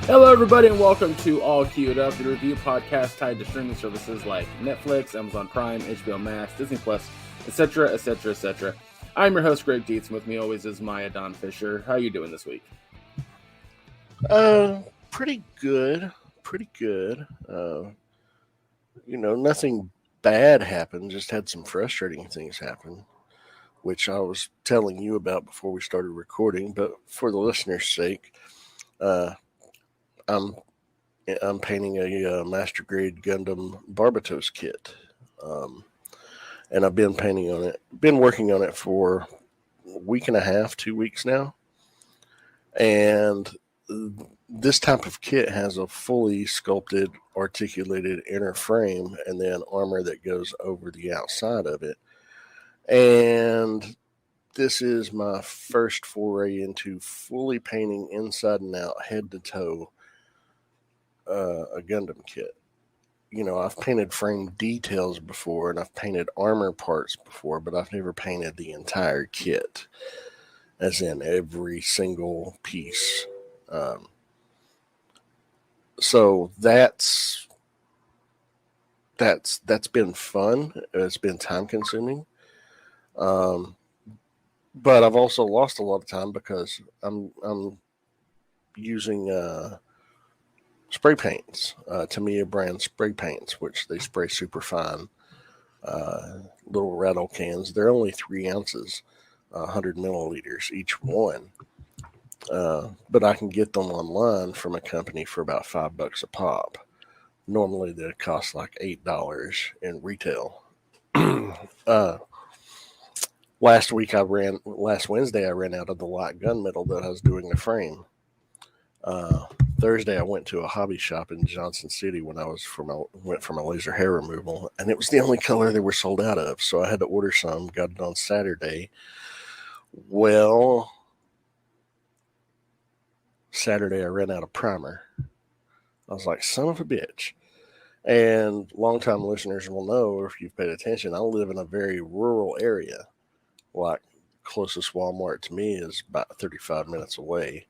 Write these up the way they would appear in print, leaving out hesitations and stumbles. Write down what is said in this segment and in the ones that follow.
Hello, everybody, and welcome to All Queued Up, the review podcast tied to streaming services like Netflix, Amazon Prime, HBO Max, Disney Plus, etc., etc., etc. I'm your host, Greg Dietz, and with me always is Maya Don Fisher. How are you doing this week? Pretty good. Pretty good. Nothing bad happened. Just had some frustrating things happen, which I was telling you about before we started recording. But for the listener's sake, uh, I'm I'm painting a master grade Gundam Barbatos kit, and I've been painting on it. Been working on it for a week and a half, 2 weeks now, and this type of kit has a fully sculpted, articulated inner frame and then armor that goes over the outside of it. And this is my first foray into fully painting inside and out, head to toe, a Gundam kit. I've painted frame details before and I've painted armor parts before, but I've never painted the entire kit, as in every single piece. So that's been fun. It's been time consuming, but I've also lost a lot of time because I'm using spray paints, Tamiya brand spray paints, which they spray super fine, little rattle cans. They're only 3 ounces, 100 milliliters each one. But I can get them online from a company for about $5 a pop. Normally they cost like $8 in retail. Last Wednesday I ran out of the light gunmetal that I was doing the frame. Thursday I went to a hobby shop in Johnson City when I went for my laser hair removal, and it was the only color they were sold out of, so I had to order some. Got it on Saturday. Well, Saturday I ran out of primer. I was like, son of a bitch. And longtime listeners will know, if you've paid attention, I live in a very rural area. Like, closest Walmart to me is about 35 minutes away.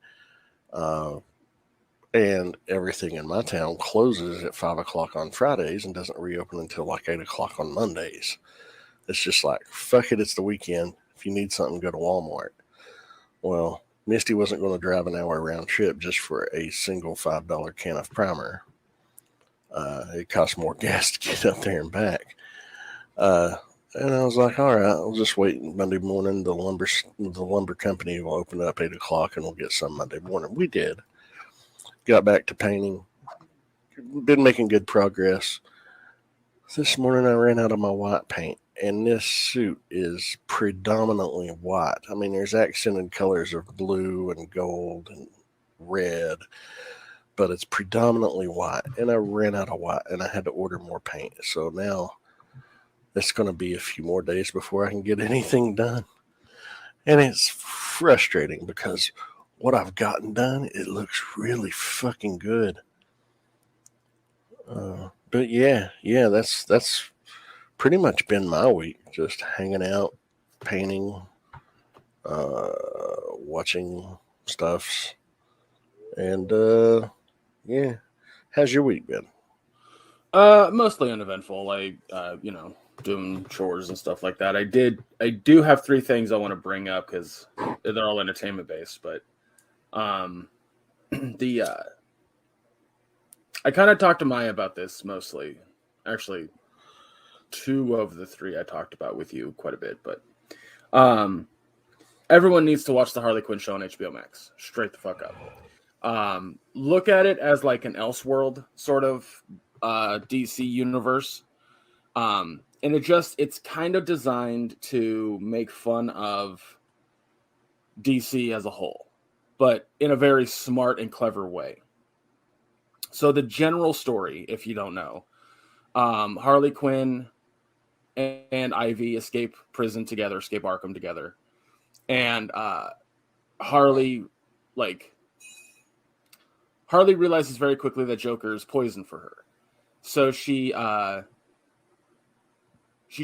And everything in my town closes at 5 o'clock on Fridays and doesn't reopen until like 8 o'clock on Mondays. It's just like, fuck it, it's the weekend. If you need something, go to Walmart. Well, Misty wasn't going to drive an hour round trip just for a single $5 can of primer. It costs more gas to get up there and back. And I was like, all right, I'll just wait Monday morning. The lumber company will open up 8 o'clock and we'll get some Monday morning. We did. Got back to painting. Been making good progress. This morning I ran out of my white paint, and this suit is predominantly white. I mean, there's accented colors of blue and gold and red, but it's predominantly white. And I ran out of white, and I had to order more paint. So now it's going to be a few more days before I can get anything done. And it's frustrating because what I've gotten done, it looks really fucking good. But yeah, that's pretty much been my week. Just hanging out, painting, watching stuffs, and yeah. How's your week been? Mostly uneventful, like doing chores and stuff like that. I do have three things I want to bring up because they're all entertainment based, but the I kind of talked to Maya about this mostly. Actually, two of the three I talked about with you quite a bit, but everyone needs to watch the Harley Quinn show on HBO Max. Straight the fuck up. Look at it as like an Elseworld sort of DC universe. And it's kind of designed to make fun of DC as a whole, but in a very smart and clever way. So the general story, if you don't know, Harley Quinn and Ivy escape prison together, escape Arkham together. And Harley realizes very quickly that Joker is poison for her. So she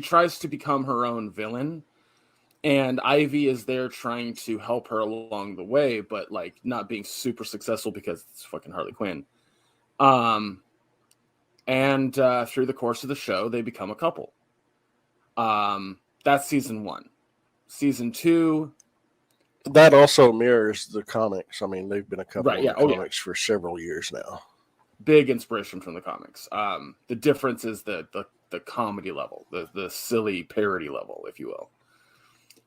tries to become her own villain, and Ivy is there trying to help her along the way, but like not being super successful because it's fucking Harley Quinn. And through the course of the show, they become a couple. That's season 1. Season 2. That also mirrors the comics. I mean, they've been a couple Right, of yeah. the comics for several years now. Big inspiration from the comics. The difference is the comedy level, the silly parody level, if you will.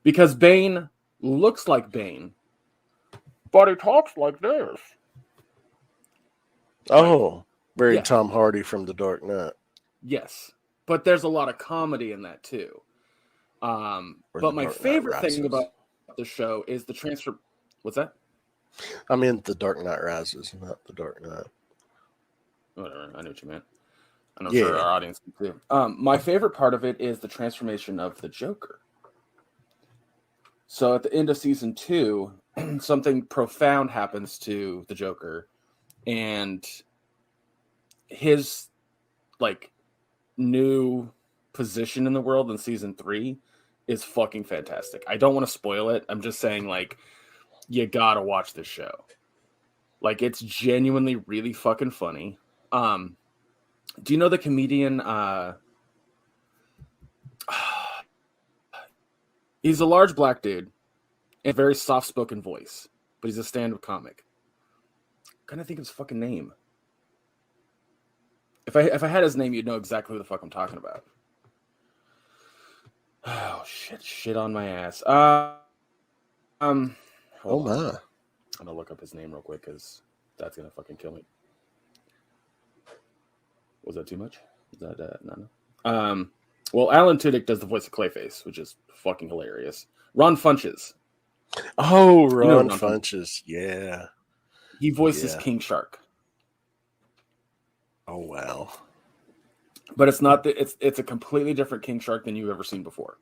Because Bane looks like Bane, but he talks like this. Oh, very Yeah. Tom Hardy from The Dark Knight. Yes, but there's a lot of comedy in that too. But my favorite thing about the show is the transfer. What's that? I mean, The Dark Knight Rises, not The Dark Knight. Whatever. I know what you meant. And I'm sure our audience can too. My favorite part of it is the transformation of the Joker. So at the end of season 2, something profound happens to the Joker, and his like new position in the world in season 3 is fucking fantastic. I don't want to spoil it. I'm just saying, like, you gotta watch this show. Like, it's genuinely really fucking funny. Do you know the comedian? He's a large black dude and a very soft-spoken voice, but he's a stand-up comic. I'm trying to think of his fucking name. If I had his name, you'd know exactly who the fuck I'm talking about. Oh shit on my ass. Oh my! I'm gonna look up his name real quick because that's gonna fucking kill me. Was that too much? Is that no? Well, Alan Tudyk does the voice of Clayface, which is fucking hilarious. Ron Funches. Oh, Ron Funches. Yeah. He voices King Shark. Oh wow. But it's not it's a completely different King Shark than you've ever seen before.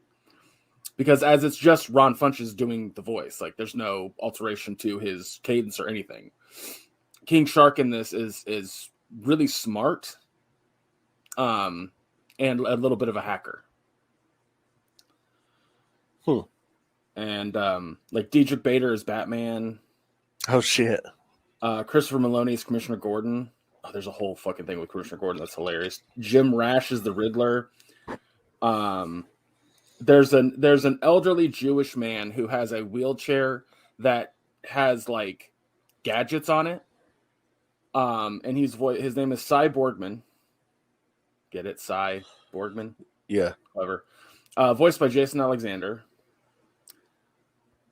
Because as it's just Ron Funches doing the voice, like there's no alteration to his cadence or anything. King Shark in this is really smart. And a little bit of a hacker. And like Diedrich Bader is Batman. Oh shit. Christopher Maloney is Commissioner Gordon. Oh, there's a whole fucking thing with Commissioner Gordon that's hilarious. Jim Rash is the Riddler. There's an elderly Jewish man who has a wheelchair that has like gadgets on it. And his name is Cy Borgman. Get it, Cy Borgman? Yeah. Clever. Voiced by Jason Alexander.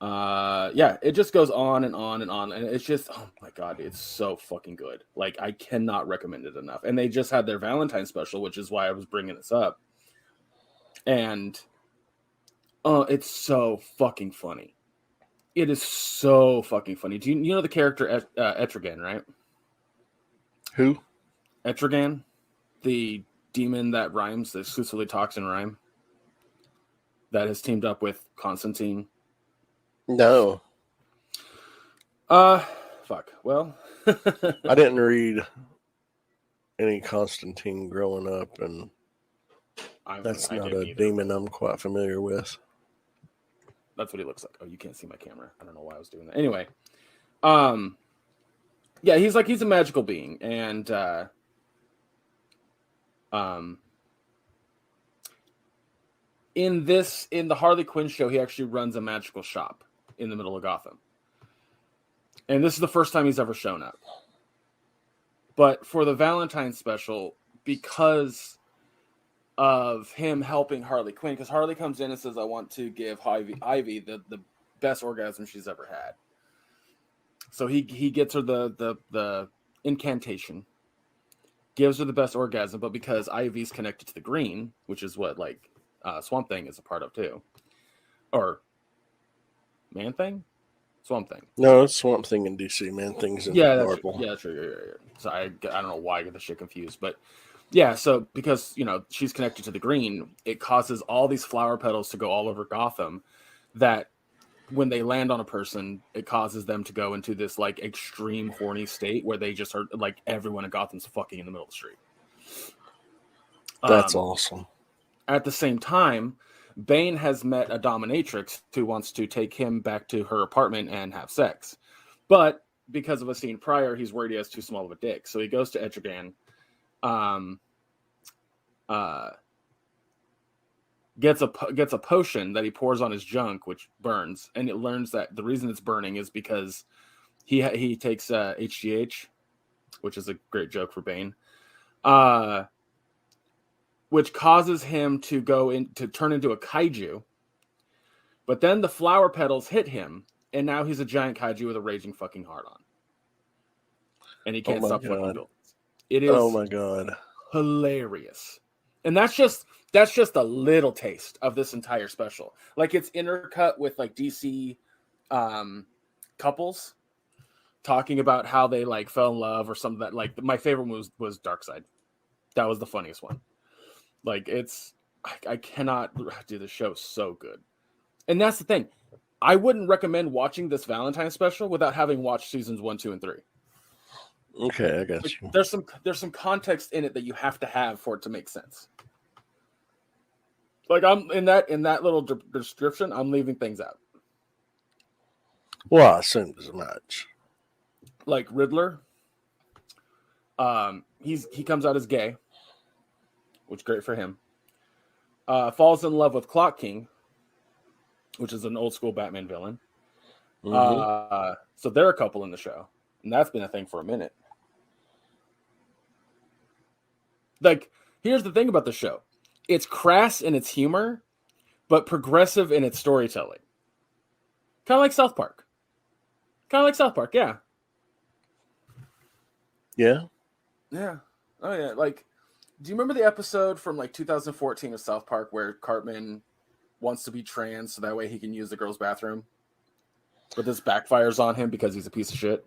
Yeah, it just goes on and on and on, and it's just, oh my god, it's so fucking good. Like, I cannot recommend it enough. And they just had their Valentine's special, which is why I was bringing this up. And it's so fucking funny. It is so fucking funny. Do you know the character Etrigan, right? Who? Etrigan, the demon that rhymes, that exclusively talks in rhyme, that has teamed up with Constantine. No. Fuck. Well, I didn't read any Constantine growing up, and that's not a demon I'm quite familiar with. That's what he looks like. Oh, you can't see my camera. I don't know why I was doing that. Anyway, yeah, he's a magical being, and in the Harley Quinn show, he actually runs a magical shop in the middle of Gotham. And this is the first time he's ever shown up. But for the Valentine's special, because of him helping Harley Quinn, because Harley comes in and says, I want to give Ivy the best orgasm she's ever had. So he gets her the incantation, gives her the best orgasm, but because Ivy's connected to the green, which is what like Swamp Thing is a part of too. Or Man Thing? Swamp Thing. No, it's Swamp Thing in DC. Man Thing's in Marvel. Yeah, that's true. Yeah. So I don't know why I get the shit confused, but yeah. So because she's connected to the green, it causes all these flower petals to go all over Gotham. That when they land on a person, it causes them to go into this like extreme horny state where they just are like everyone in Gotham's fucking in the middle of the street. That's awesome. At the same time, Bane has met a dominatrix who wants to take him back to her apartment and have sex. But because of a scene prior, he's worried he has too small of a dick. So he goes to Etrigan, gets a potion that he pours on his junk, which burns. And it learns that the reason it's burning is because he takes HGH, which is a great joke for Bane. Which causes him to turn into a kaiju. But then the flower petals hit him, and now he's a giant kaiju with a raging fucking heart on. And he can't stop fucking buildings. It is oh my god, hilarious. And that's just a little taste of this entire special. Like, it's intercut with like DC couples talking about how they like fell in love or something. That, like, my favorite one was Darkseid. That was the funniest one. Like, I cannot do the show so good. And that's the thing. I wouldn't recommend watching this Valentine's special without having watched seasons 1, 2, and 3. Okay, I got like, you. There's some context in it that you have to have for it to make sense. Like, I'm in that little description, I'm leaving things out. Well, I assumed as much. Like Riddler, he comes out as gay, which is great for him. Falls in love with Clock King, which is an old school Batman villain. Mm-hmm. So they're a couple in the show, and that's been a thing for a minute. Like, here's the thing about the show. It's crass in its humor, but progressive in its storytelling. Kind of like South Park. Yeah. Yeah? Yeah. Oh, yeah. Like, do you remember the episode from, like, 2014 of South Park where Cartman wants to be trans so that way he can use the girls' bathroom? But this backfires on him because he's a piece of shit?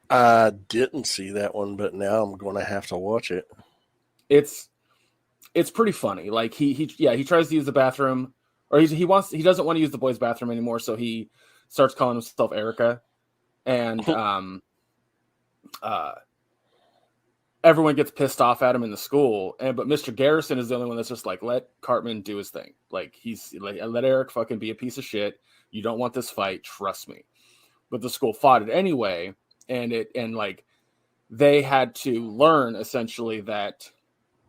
I didn't see that one, but now I'm going to have to watch it. It's pretty funny. Like, he tries to use the bathroom, or he doesn't want to use the boys' bathroom anymore, so he starts calling himself Erica, and everyone gets pissed off at him in the school, but Mr. Garrison is the only one that's just like, let Cartman do his thing. Like, he's like, let Eric fucking be a piece of shit. You don't want this fight, trust me. But the school fought it anyway, and they had to learn essentially that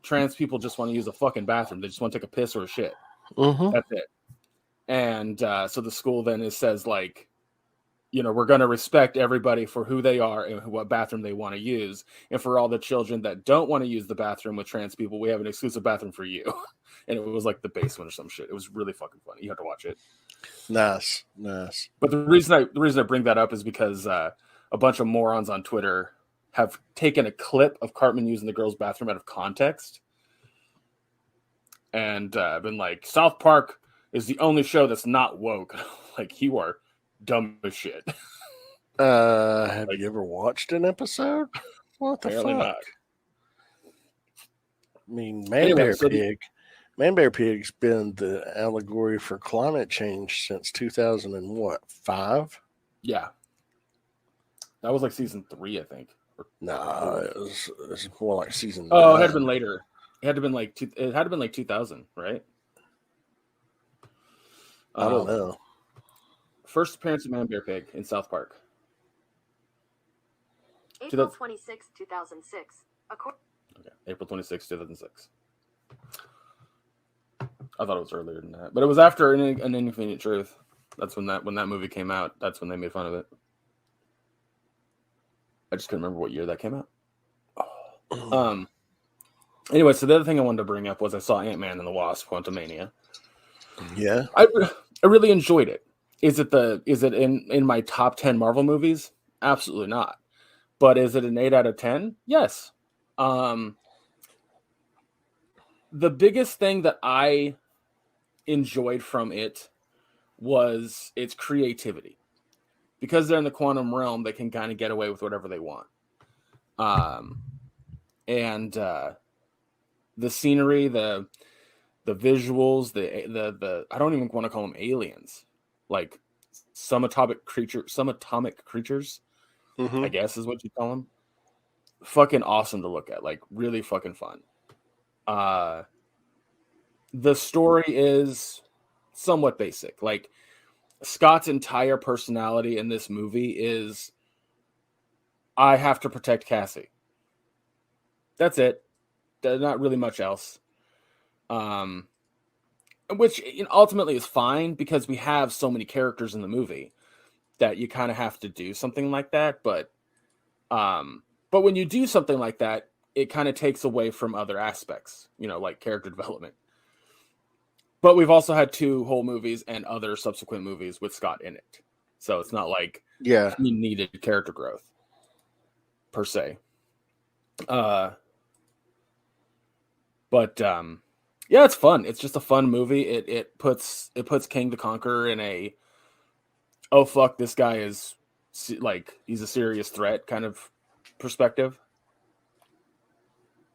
trans people just want to use a fucking bathroom. They just want to take a piss or a shit. Mm-hmm. That's it. And so the school then says, like, you know, we're going to respect everybody for who they are and what bathroom they want to use. And for all the children that don't want to use the bathroom with trans people, we have an exclusive bathroom for you. And it was like the basement or some shit. It was really fucking funny. You have to watch it. Nice. But the reason I bring that up is because a bunch of morons on Twitter have taken a clip of Cartman using the girls' bathroom out of context. And been like, South Park is the only show that's not woke. Like, you are dumb as shit. Have you ever watched an episode? What the fuck? Not. I mean, Man Bear Pig's been the allegory for climate change since 2005. Yeah, that was like season 3, I think. Nah, it was more like season. Oh, 9. It had been later. It had to been like 2000, right? I don't know. First appearance of Man Bear Pig in South Park. April 26, 2006. Okay, April 26, 2006. I thought it was earlier than that, but it was after An Inconvenient Truth. That's when that movie came out. That's when they made fun of it. I just couldn't remember what year that came out. Anyway, so the other thing I wanted to bring up was I saw Ant-Man and the Wasp: Quantumania. Yeah, I really enjoyed it. Is it in my top 10 Marvel movies? Absolutely not. But is it an 8 out of 10? Yes. The biggest thing that I enjoyed from it was its creativity. Because they're in the quantum realm, they can kind of get away with whatever they want. And the scenery, the visuals, the I don't even want to call them aliens, like some atomic creatures, mm-hmm. I guess is what you call them. Fucking awesome to look at, like really fucking fun. The story is somewhat basic. Like Scott's entire personality in this movie is, I have to protect Cassie. That's it. There's not really much else. Which ultimately is fine because we have so many characters in the movie that you kind of have to do something like that. But when you do something like that, it kind of takes away from other aspects, like character development. But we've also had 2 whole movies and other subsequent movies with Scott in it. So it's not like Yeah. he needed character growth per se. But yeah, it's fun. It's just a fun movie. It puts King the Conqueror in a, oh fuck, this guy is like, he's a serious threat kind of perspective.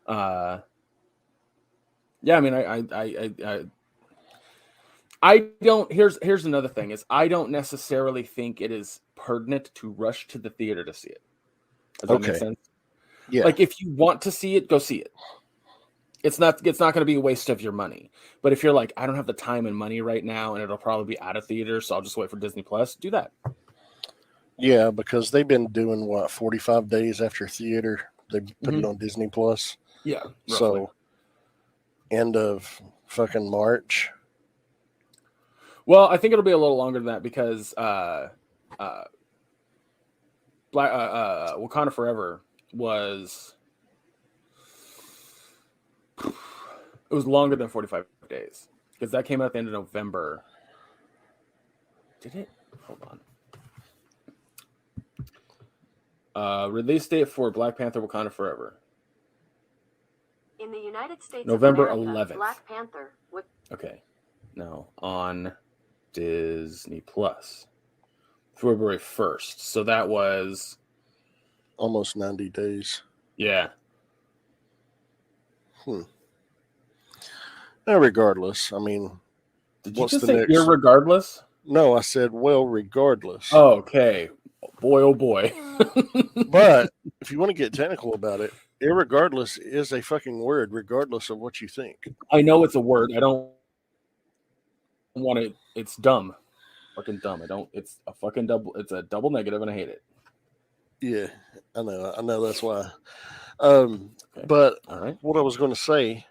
Yeah, I mean, I don't. Here's another thing: is I don't necessarily think it is pertinent to rush to the theater to see it. Does that make sense? Yeah. Like if you want to see it, go see it. It's not going to be a waste of your money. But if you're like, I don't have the time and money right now, and it'll probably be out of theater, so I'll just wait for Disney Plus. Do that. Yeah, because they've been doing 45 days after theater. They put it on Disney Plus. Yeah. Roughly. So end of fucking March. Well, I think it'll be a little longer than that because Wakanda Forever was longer than 45 days because that came out at the end of November. Did it? Hold on. Release date for Black Panther Wakanda Forever. In the United States November of America, 11th. Black Panther. Okay. No, on Disney Plus. February 1st. So that was almost 90 days. Yeah. Now, regardless, I mean, did you just say irregardless? No, I said, well, regardless. Oh, okay. Boy, oh boy. But if you want to get technical about it, irregardless is a fucking word, regardless of what you think. I know it's a word. I don't want it. It's dumb. Fucking dumb. It's a fucking double. It's a double negative, and I hate it. Yeah, I know. That's why. Okay. But all right. What I was going to say,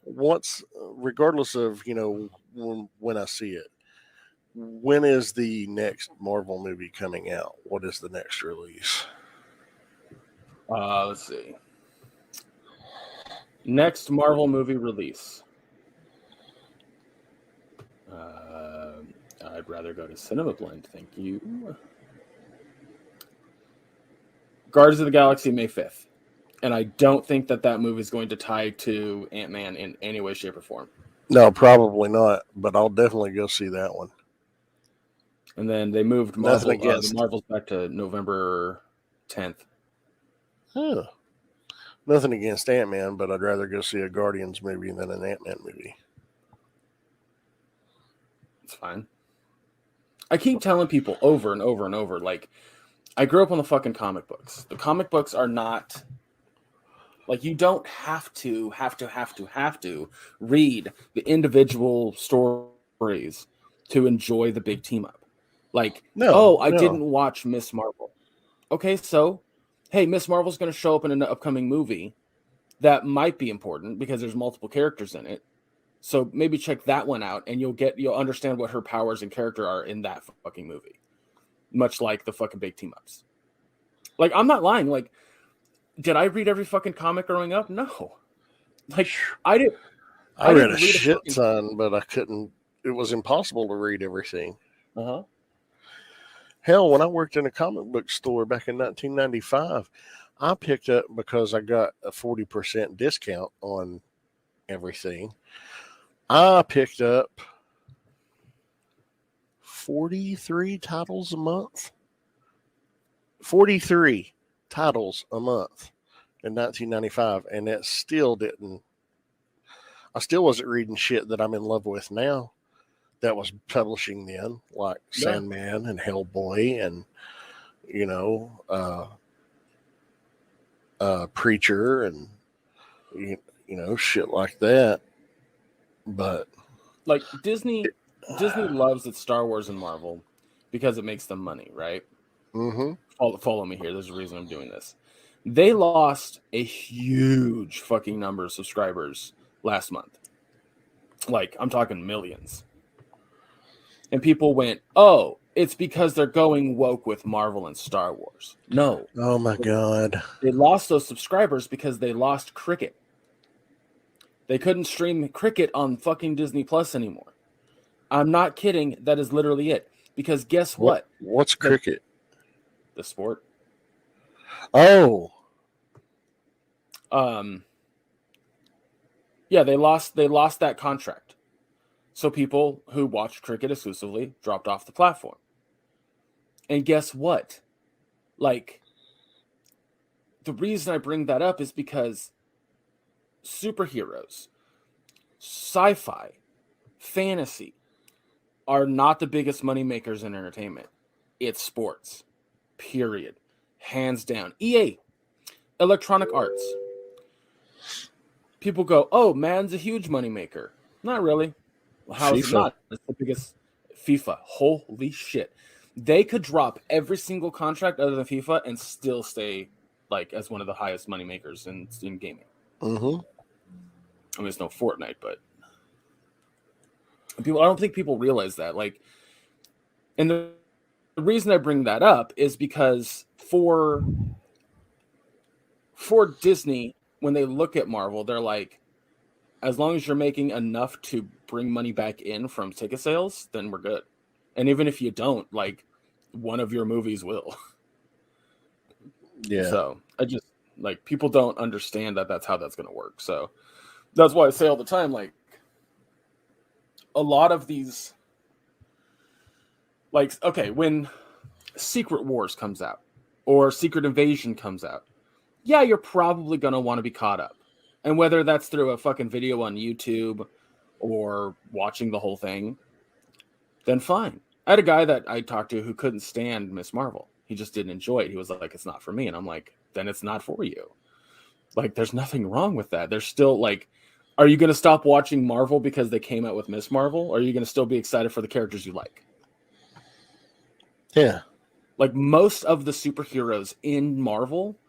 regardless of when I see it, when is the next Marvel movie coming out? What is the next release? Let's see. Next Marvel movie release. I'd rather go to Cinema Blend. Thank you. Guardians of the Galaxy, May 5th. And I don't think that movie is going to tie to Ant-Man in any way, shape, or form. No, probably not. But I'll definitely go see that one. And then they moved the Marvels back to November 10th. Huh. Nothing against Ant-Man, but I'd rather go see a Guardians movie than an Ant-Man movie. It's fine. I keep telling people over and over and over, like, I grew up on the fucking comic books. The comic books are not... Like, you don't have to read the individual stories to enjoy the big team up. Like, I didn't watch Miss Marvel. Okay, so, hey, Miss Marvel's going to show up in an upcoming movie that might be important because there's multiple characters in it. So maybe check that one out, and you'll understand what her powers and character are in that fucking movie. Much like the fucking big team ups. Like, I'm not lying. Like, did I read every fucking comic growing up? No. Like, I did. I read a shit ton, but I couldn't. It was impossible to read everything. Uh-huh. Hell, when I worked in a comic book store back in 1995, I picked up, because I got a 40% discount on everything, I picked up 43 titles a month. 43 titles a month in 1995, and that still didn't. I still wasn't reading shit that I'm in love with now that was publishing then, like Sandman and Hellboy and Preacher and shit like that. But like Disney Disney loves its Star Wars and Marvel because it makes them money, right? Mm-hmm. Follow me here. There's a reason I'm doing this. They lost a huge fucking number of subscribers last month. Like, I'm talking millions. And people went, oh, it's because they're going woke with Marvel and Star Wars. No. Oh my God. They lost those subscribers because they lost Cricket. They couldn't stream Cricket on fucking Disney Plus anymore. I'm not kidding. That is literally it. Because guess what? What's cricket? The sport. Oh. Yeah, they lost that contract. So people who watched cricket exclusively dropped off the platform. And guess what? Like, the reason I bring that up is because superheroes, sci-fi, fantasy are not the biggest money makers in entertainment. It's sports. Period. Hands down. EA, Electronic Arts. People go, oh, Madden's a huge money maker. Not really. Well, how is it not? It's the biggest. FIFA. Holy shit. They could drop every single contract other than FIFA and still stay like as one of the highest money makers in gaming. Mm-hmm. I mean, it's no Fortnite, but I don't think people realize that. Like, and the reason I bring that up is because for Disney, when they look at Marvel, they're like, as long as you're making enough to bring money back in from ticket sales, then we're good. And even if you don't, like, one of your movies will. Yeah. So I just, like, people don't understand that that's how that's going to work. So that's why I say all the time, like, a lot of these, like, okay, when Secret Wars comes out or Secret Invasion comes out, yeah, you're probably going to want to be caught up. And whether that's through a fucking video on YouTube or watching the whole thing, then fine. I had a guy that I talked to who couldn't stand Miss Marvel. He just didn't enjoy it. He was like, it's not for me. And I'm like, then it's not for you. Like, there's nothing wrong with that. There's still, like, are you going to stop watching Marvel because they came out with Miss Marvel? Or are you going to still be excited for the characters you like? Yeah. Like, most of the superheroes in Marvel,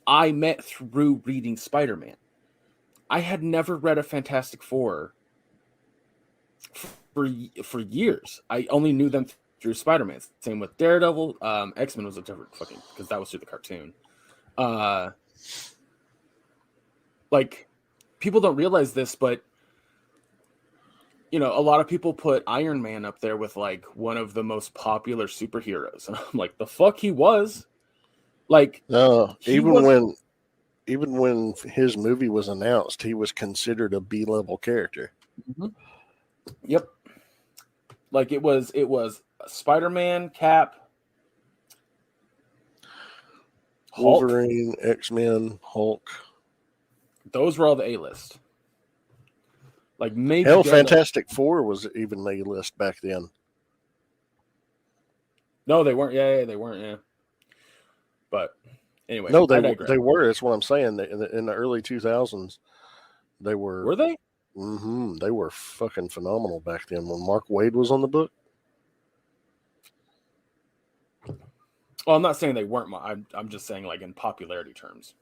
I met through reading Spider-Man. I had never read a Fantastic Four for years. I only knew them through Spider-Man. Same with Daredevil. X-Men was a different fucking, because that was through the cartoon. Like, people don't realize this, but you know, a lot of people put Iron Man up there with like one of the most popular superheroes, and I'm like, the fuck he was. Like, no, even when his movie was announced, he was considered a B-level character. Mm-hmm. Yep. Like, it was Spider-Man, Cap, Hulk. Wolverine, X-Men, Hulk. Those were all the A-list. Like, maybe hell, Fantastic Four was even A-list back then. No, they weren't. Yeah, they weren't. Yeah. But anyway, no, they were. That's what I'm saying. In the early 2000s, they were. Were they? Mm-hmm. They were fucking phenomenal back then when Mark Waid was on the book. Well, I'm not saying they weren't. I'm just saying, like, in popularity terms,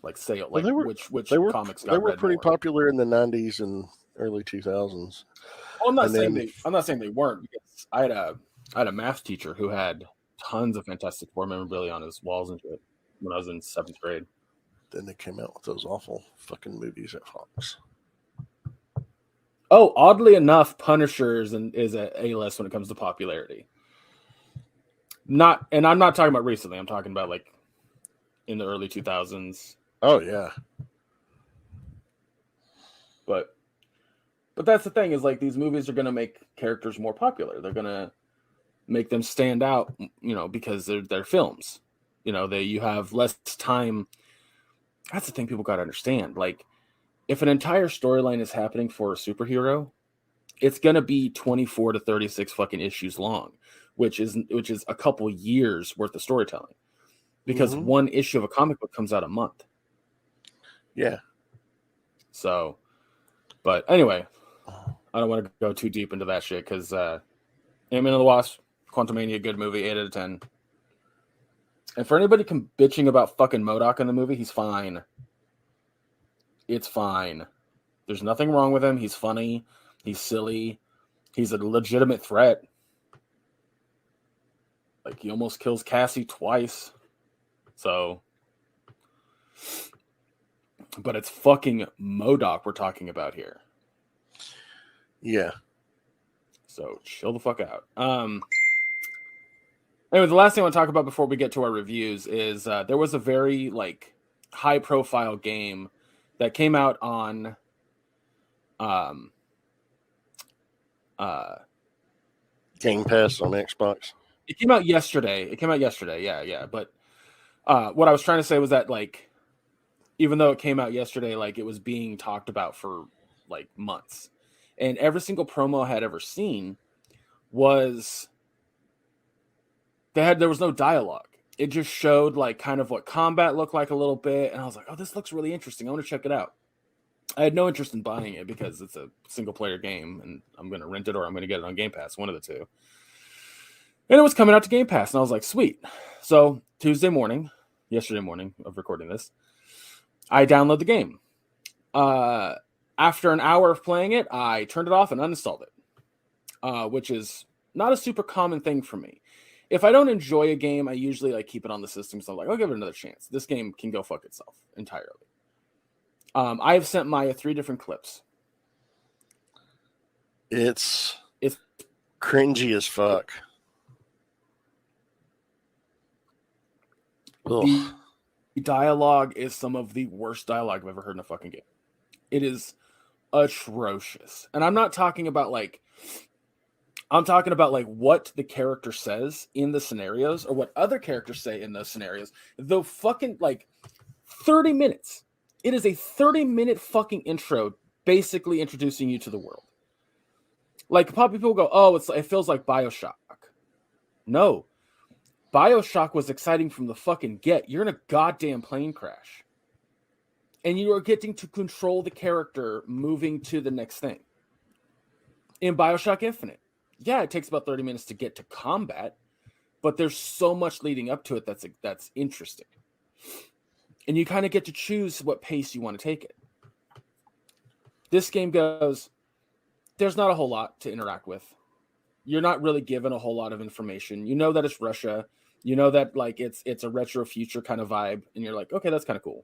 like sale, like which comics got they were read pretty more. popular in the 90s and early 2000s. Well, I'm not saying they weren't, because I had a math teacher who had tons of Fantastic Four memorabilia on his walls and shit when I was in 7th grade. Then they came out with those awful fucking movies at Fox. Oh, oddly enough, Punisher is a A-list when it comes to popularity. I'm not talking about recently. I'm talking about like in the early 2000s. Oh yeah. But that's the thing, is like, these movies are going to make characters more popular. They're going to make them stand out, you know, because they're films. You know, you have less time. That's the thing people got to understand. Like, if an entire storyline is happening for a superhero, it's going to be 24 to 36 fucking issues long, which is a couple years worth of storytelling, because one issue of a comic book comes out a month. Yeah. So, but anyway, I don't want to go too deep into that shit because Ant-Man and the Wasp, Quantumania, good movie, 8 out of 10. And for anybody bitching about fucking MODOK in the movie, he's fine. It's fine. There's nothing wrong with him. He's funny. He's silly. He's a legitimate threat. Like, he almost kills Cassie twice. So, but it's fucking MODOK we're talking about here. Yeah. So chill the fuck out. Anyway, the last thing I want to talk about before we get to our reviews is there was a very like high profile game that came out on Game Pass on Xbox. It came out yesterday. Yeah. But what I was trying to say was that like even though it came out yesterday, like it was being talked about for like months. And every single promo I had ever seen was there was no dialogue. It just showed like kind of what combat looked like a little bit. And I was like, oh, this looks really interesting. I want to check it out. I had no interest in buying it because it's a single player game and I'm going to rent it or I'm going to get it on Game Pass, one of the two. And it was coming out to Game Pass and I was like, sweet. So yesterday morning of recording this, I download the game. After an hour of playing it, I turned it off and uninstalled it, which is not a super common thing for me. If I don't enjoy a game, I usually like keep it on the system. So I'm like, I'll give it another chance. This game can go fuck itself entirely. I have sent Maya 3 different clips. It's cringy as fuck. The dialogue is some of the worst dialogue I've ever heard in a fucking game. It is atrocious. And I'm not talking about like what the character says in the scenarios or what other characters say in those scenarios. Though fucking like 30 minutes. It is a 30-minute fucking intro basically introducing you to the world. Like probably people go, oh, it feels like BioShock. No. BioShock was exciting from the fucking get. You're in a goddamn plane crash. And you are getting to control the character moving to the next thing. In BioShock Infinite, yeah, it takes about 30 minutes to get to combat, but there's so much leading up to it that's interesting. And you kind of get to choose what pace you want to take it. This game goes, there's not a whole lot to interact with. You're not really given a whole lot of information. You know that it's Russia. You know that like it's a retro future kind of vibe, and you're like, okay, that's kind of cool.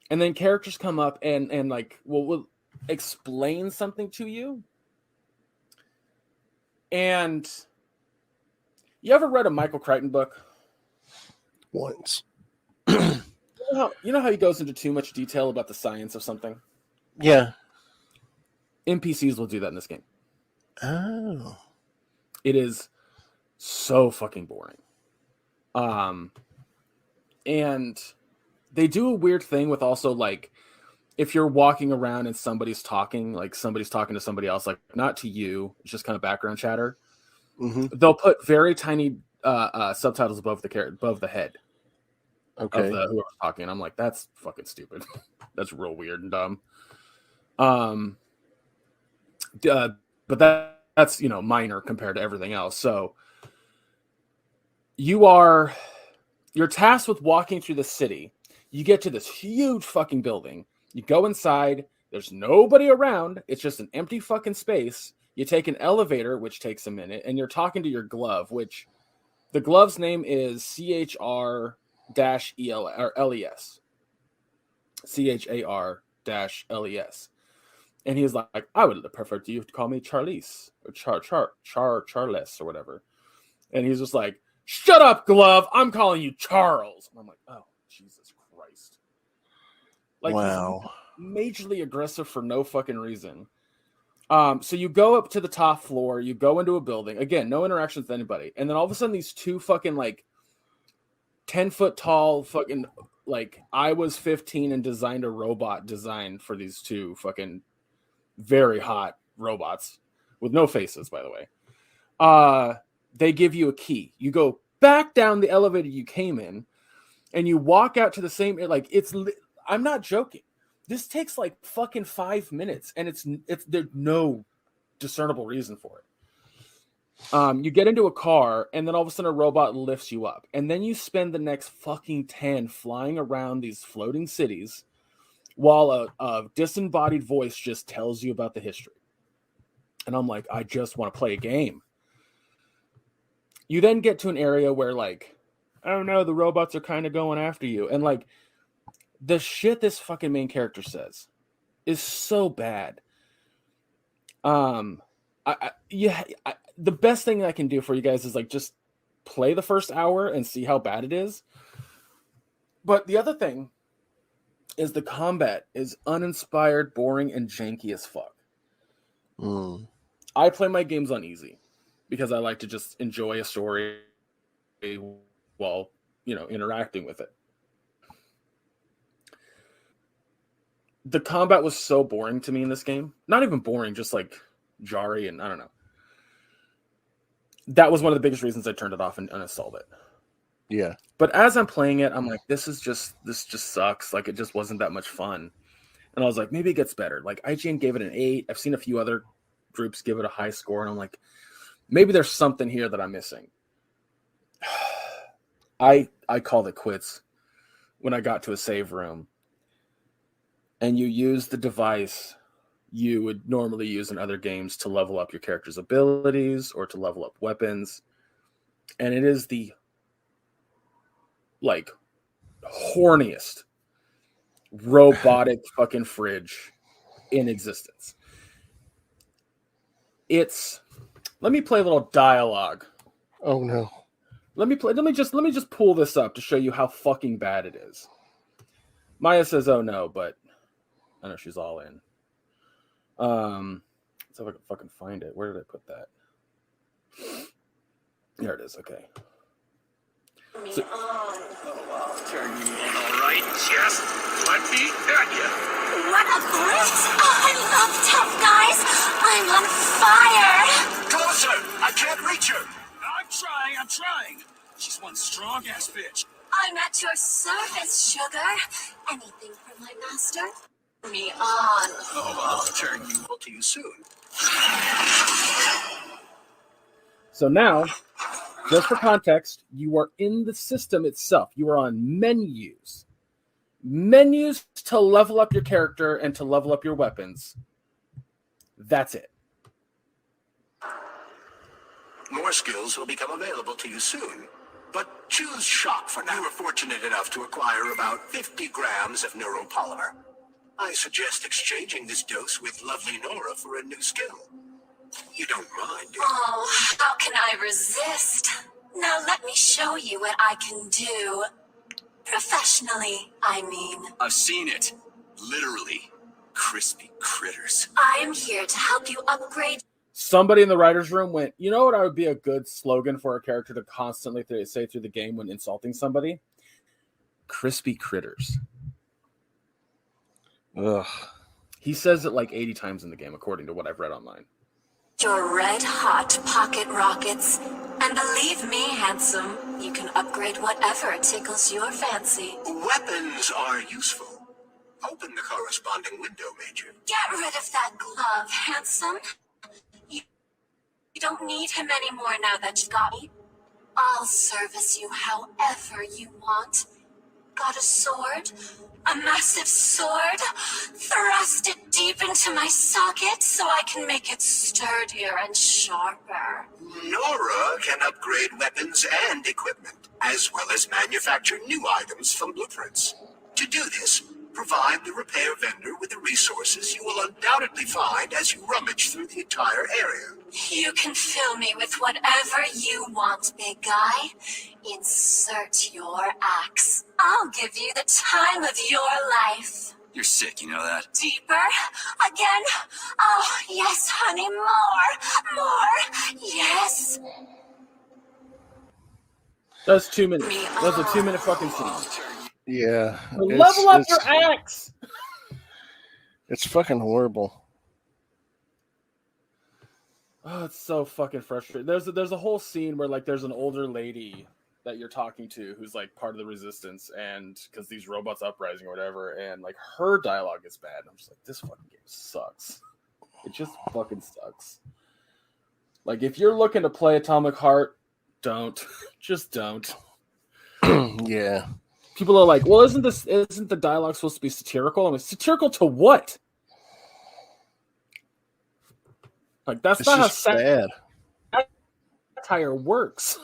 And then characters come up and like will explain something to you. And you ever read a Michael Crichton book? Once. You know how he goes into too much detail about the science of something? Yeah. NPCs will do that in this game. Oh. It is so fucking boring. And they do a weird thing with also like if you're walking around and somebody's talking, like somebody's talking to somebody else, like not to you, it's just kind of background chatter. Mm-hmm. They'll put very tiny subtitles above the head. Okay. Of whoever's talking. I'm like, that's fucking stupid. That's real weird and dumb. But that's minor compared to everything else. So you're tasked with walking through the city. You get to this huge fucking building. You go inside. There's nobody around. It's just an empty fucking space. You take an elevator, which takes a minute, and you're talking to your glove, which the glove's name is CHR-LES. CHAR-LES. And he's like, I would prefer you to call me Charlize or Charles or whatever. And he's just like, shut up, glove. I'm calling you Charles. And I'm like, oh, Jesus Christ. Like, wow. Majorly aggressive for no fucking reason. So you go up to the top floor, you go into a building. Again, no interactions with anybody. And then all of a sudden, these two fucking like 10-foot tall fucking like I was 15 and designed a robot design for these two fucking very hot robots with no faces, by the way. They give you a key. You go back down the elevator you came in and you walk out to the same, like I'm not joking. This takes like fucking 5 minutes, and it's there's no discernible reason for it. You get into a car, and then all of a sudden a robot lifts you up, and then you spend the next fucking 10 flying around these floating cities while a disembodied voice just tells you about the history. And I'm like, I just want to play a game. You then get to an area where, like, oh no, the robots are kind of going after you, and like the shit this fucking main character says is so bad. The best thing I can do for you guys is like just play the first hour and see how bad it is. But the other thing is the combat is uninspired, boring, and janky as fuck. I play my games on easy because I like to just enjoy a story while, you know, interacting with it. The combat was so boring to me in this game. Not even boring, just like jarry, and I don't know. That was one of the biggest reasons I turned it off and uninstalled it. Yeah. But as I'm playing it, I'm like, this just sucks. Like, it just wasn't that much fun. And I was like, maybe it gets better. Like, IGN gave it an 8. I've seen a few other groups give it a high score, and I'm like, maybe there's something here that I'm missing. I called it quits when I got to a save room. And you use the device you would normally use in other games to level up your character's abilities or to level up weapons. And it is the, like, horniest robotic fucking fridge in existence. Let me play a little dialogue. Oh no. Let me just pull this up to show you how fucking bad it is. Maya says, oh no, but I know she's all in. Let's see if I can fucking find it. Where did I put that? There it is. Okay. So, I'll turn you on, all right? Just let me at you. What a great! Oh, I love tough guys. I'm on fire. Closer! I can't reach her. I'm trying. She's one strong ass bitch. I'm at your service, sugar. Anything for my master? Me on. Oh, I'll turn you to you soon. So now, just for context, you are in the system itself. You are on menus. Menus to level up your character and to level up your weapons. That's it. More skills will become available to you soon. But choose shock for now. We were fortunate enough to acquire about 50 grams of neuropolymer. I suggest exchanging this dose with lovely Nora for a new skill. You don't mind, do you? Oh, how can I resist? Now let me show you what I can do. Professionally, I mean. I've seen it. Literally. Crispy critters. I'm here to help you upgrade. Somebody in the writer's room went, you know what would be a good slogan for a character to constantly say through the game when insulting somebody? Crispy critters. Ugh. He says it like 80 times in the game, according to what I've read online. Your red-hot pocket rockets. And believe me, handsome, you can upgrade whatever tickles your fancy. Weapons are useful. Open the corresponding window, Major. Get rid of that glove, handsome. You don't need him anymore now that you've got me. I'll service you however you want. Got a sword? A massive sword? Thrust it deep into my socket so I can make it sturdier and sharper. Nora can upgrade weapons and equipment, as well as manufacture new items from blueprints. To do this, provide the repair vendor with the resources you will undoubtedly find as you rummage through the entire area. You can fill me with whatever you want, big guy. Insert your axe. I'll give you the time of your life. You're sick, you know that? Deeper? Again? Oh, yes, honey, more! More! Yes! That's 2 minutes. That's a 2-minute fucking scene. Yeah. Level up your axe! It's fucking horrible. Oh, it's so fucking frustrating. There's a whole scene where, like, there's an older lady that you're talking to who's like part of the resistance, and because these robots uprising or whatever, and like her dialogue is bad. I'm just like, this fucking game sucks. It just fucking sucks. Like, if you're looking to play Atomic Heart, don't. Just don't. Yeah. People are like, well, isn't the dialogue supposed to be satirical? I'm like, satirical to what? Like, that's It's not how just bad. satire works.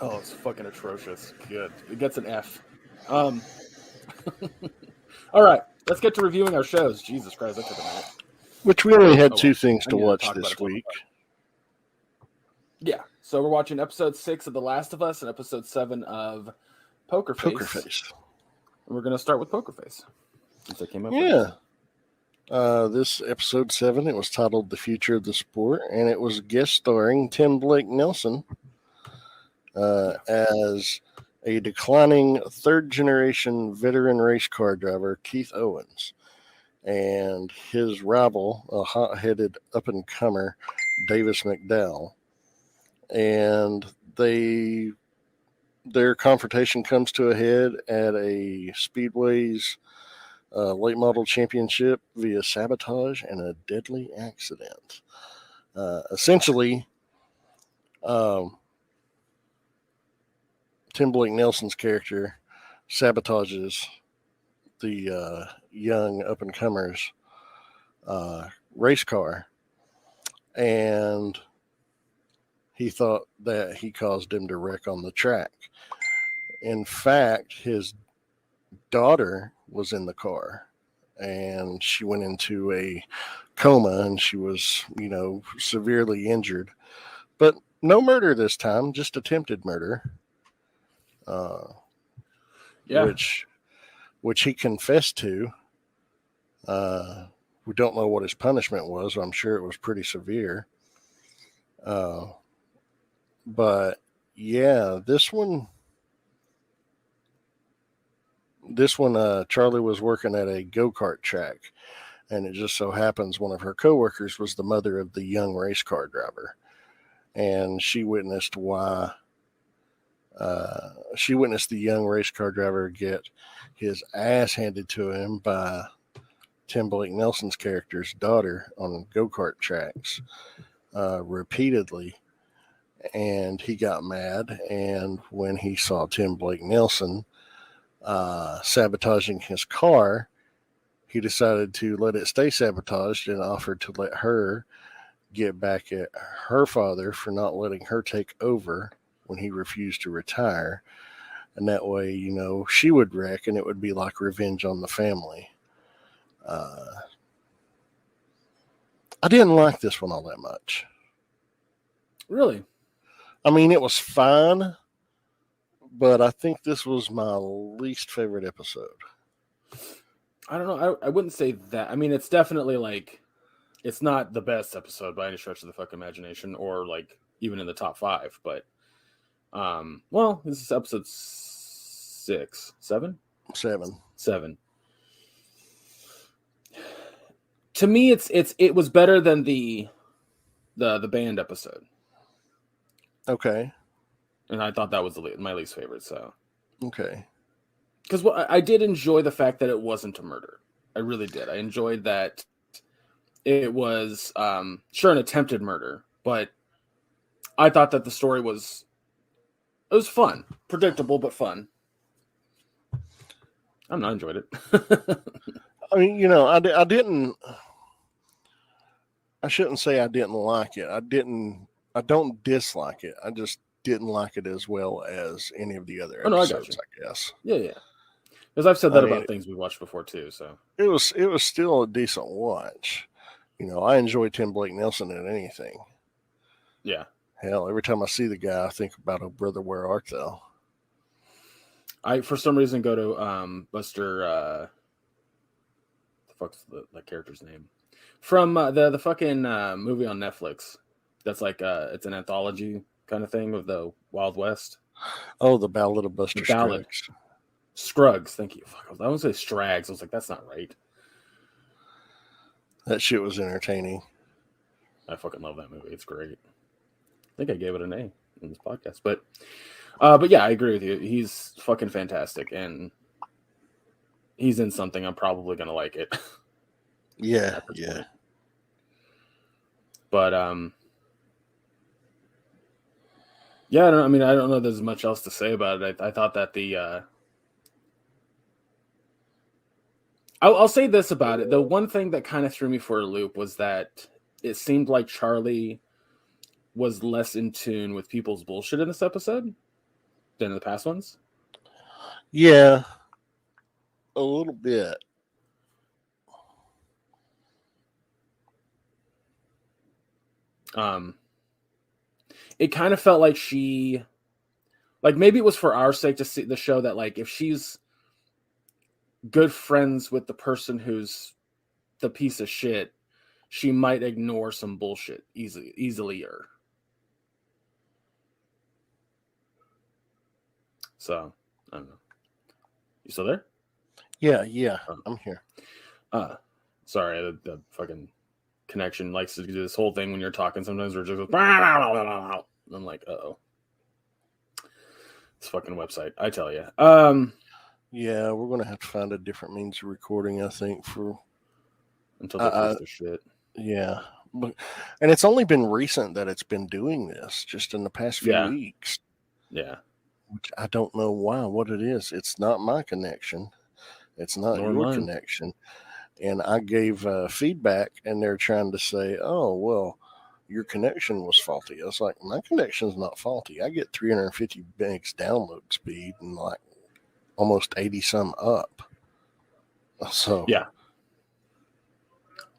Oh, it's fucking atrocious. Good. It gets an F. All right, let's get to reviewing our shows. Jesus Christ, that took a minute. Which we only had Oh, two well. things I to need to watch talk about this it a little week. Yeah, so we're watching episode 6 of The Last of Us and episode 7 of Poker Face. Poker Face. And we're going to start with Poker Face. Since I came up Yeah. This episode 7, it was titled The Future of the Sport, and it was guest starring Tim Blake Nelson as a declining third-generation veteran race car driver, Keith Owens, and his rival, a hot-headed up-and-comer, Davis McDowell. And their confrontation comes to a head at a Speedway's late model championship via sabotage and a deadly accident. Essentially, Tim Blake Nelson's character sabotages the young up-and-comers race car, and he thought that he caused him to wreck on the track. In fact, his daughter was in the car, and she went into a coma, and she was, severely injured. But no murder this time, just attempted murder. Which he confessed to. We don't know what his punishment was. I'm sure it was pretty severe. But yeah, this one, Charlie was working at a go-kart track, and it just so happens one of her coworkers was the mother of the young race car driver, and she witnessed the young race car driver get his ass handed to him by Tim Blake Nelson's character's daughter on go-kart tracks repeatedly. And he got mad, and when he saw Tim Blake Nelson sabotaging his car, he decided to let it stay sabotaged and offered to let her get back at her father for not letting her take over when he refused to retire. And that way, she would wreck, and it would be like revenge on the family. I didn't like this one all that much. Really? I mean, it was fine, but I think this was my least favorite episode. I don't know. I wouldn't say that. I mean, it's definitely like, it's not the best episode by any stretch of the fucking imagination, or like even in the top 5. But, well, this is episode 6, 7? 7. To me, it was better than the band episode. Okay. And I thought that was my least favorite. So, okay. Because I did enjoy the fact that it wasn't a murder. I really did. I enjoyed that it was, sure, an attempted murder, but I thought that the story was fun. Predictable, but fun. I enjoyed it. I mean, I shouldn't say I didn't like it. I don't dislike it. I just didn't like it as well as any of the other episodes, I guess. Yeah. Because I've said that about things we watched before too. So it was still a decent watch. I enjoy Tim Blake Nelson in anything. Yeah. Hell, every time I see the guy, I think about "Oh Brother, Where Art Thou?" I, for some reason, go to Buster. The fuck's the character's name from the fucking movie on Netflix? That's like it's an anthology kind of thing of the Wild West. Oh, the Ballad of Buster Scruggs. Scruggs, thank you. Fuck, I was going to say Strags. I was like, that's not right. That shit was entertaining. I fucking love that movie. It's great. think I gave it an A in this podcast, but yeah, I agree with you. He's fucking fantastic, and he's in something. I'm probably gonna like it. Yeah, at this yeah. point. But yeah, I don't know if there's much else to say about it. I thought that the I'll say this about it. The one thing that kind of threw me for a loop was that it seemed like Charlie was less in tune with people's bullshit in this episode than in the past ones. Yeah, a little bit. It kind of felt like maybe it was for our sake to see the show that like if she's good friends with the person who's the piece of shit, she might ignore some bullshit easilier. So I don't know. You still there? Yeah, I'm here. Sorry, the fucking connection likes to do this whole thing when you're talking. Sometimes we're just I'm like, uh-oh. This fucking website, I tell you. Yeah, we're gonna have to find a different means of recording, I think, for until they fix their shit. Yeah, and it's only been recent that it's been doing this, just in the past few weeks. Yeah, which I don't know what it is. It's not my connection. It's not your connection. And I gave feedback, and they're trying to say, "Oh, well, your connection was faulty." I was like, "My connection's not faulty. I get 350 megs download speed and like almost 80 some up." So yeah,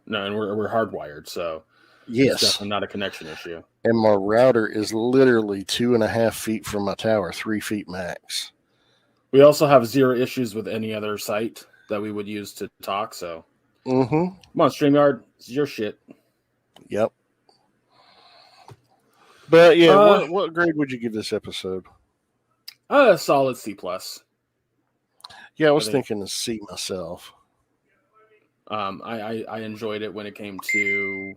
no, and we're hardwired, so yes, it's definitely not a connection issue. And my router is literally 2.5 feet from my tower, 3 feet max. We also have zero issues with any other site that we would use to talk. So, come on, StreamYard, it's your shit. Yep. But yeah, what grade would you give this episode? A solid C+. Yeah, I was thinking a C myself. I enjoyed it when it came to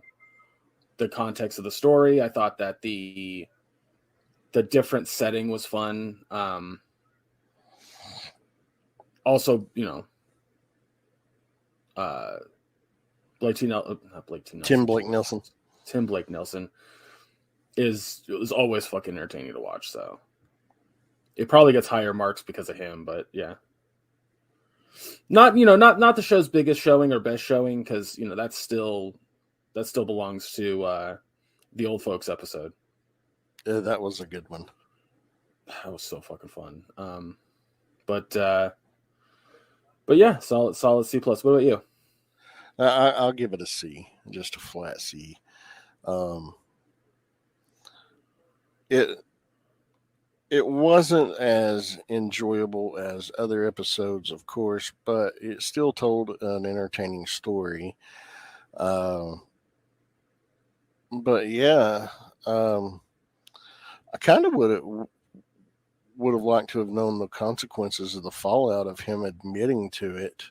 the context of the story. I thought that the different setting was fun. Also, you know, Tim Blake Nelson is always fucking entertaining to watch. So it probably gets higher marks because of him, but yeah. Not the show's biggest showing or best showing, because that still belongs to the old folks episode. That was a good one. That was so fucking fun. But yeah, solid C+. What about you? I'll give it a C, just a flat C. It wasn't as enjoyable as other episodes, of course, but it still told an entertaining story. But yeah, I kind of would have liked to have known the consequences of the fallout of him admitting to it.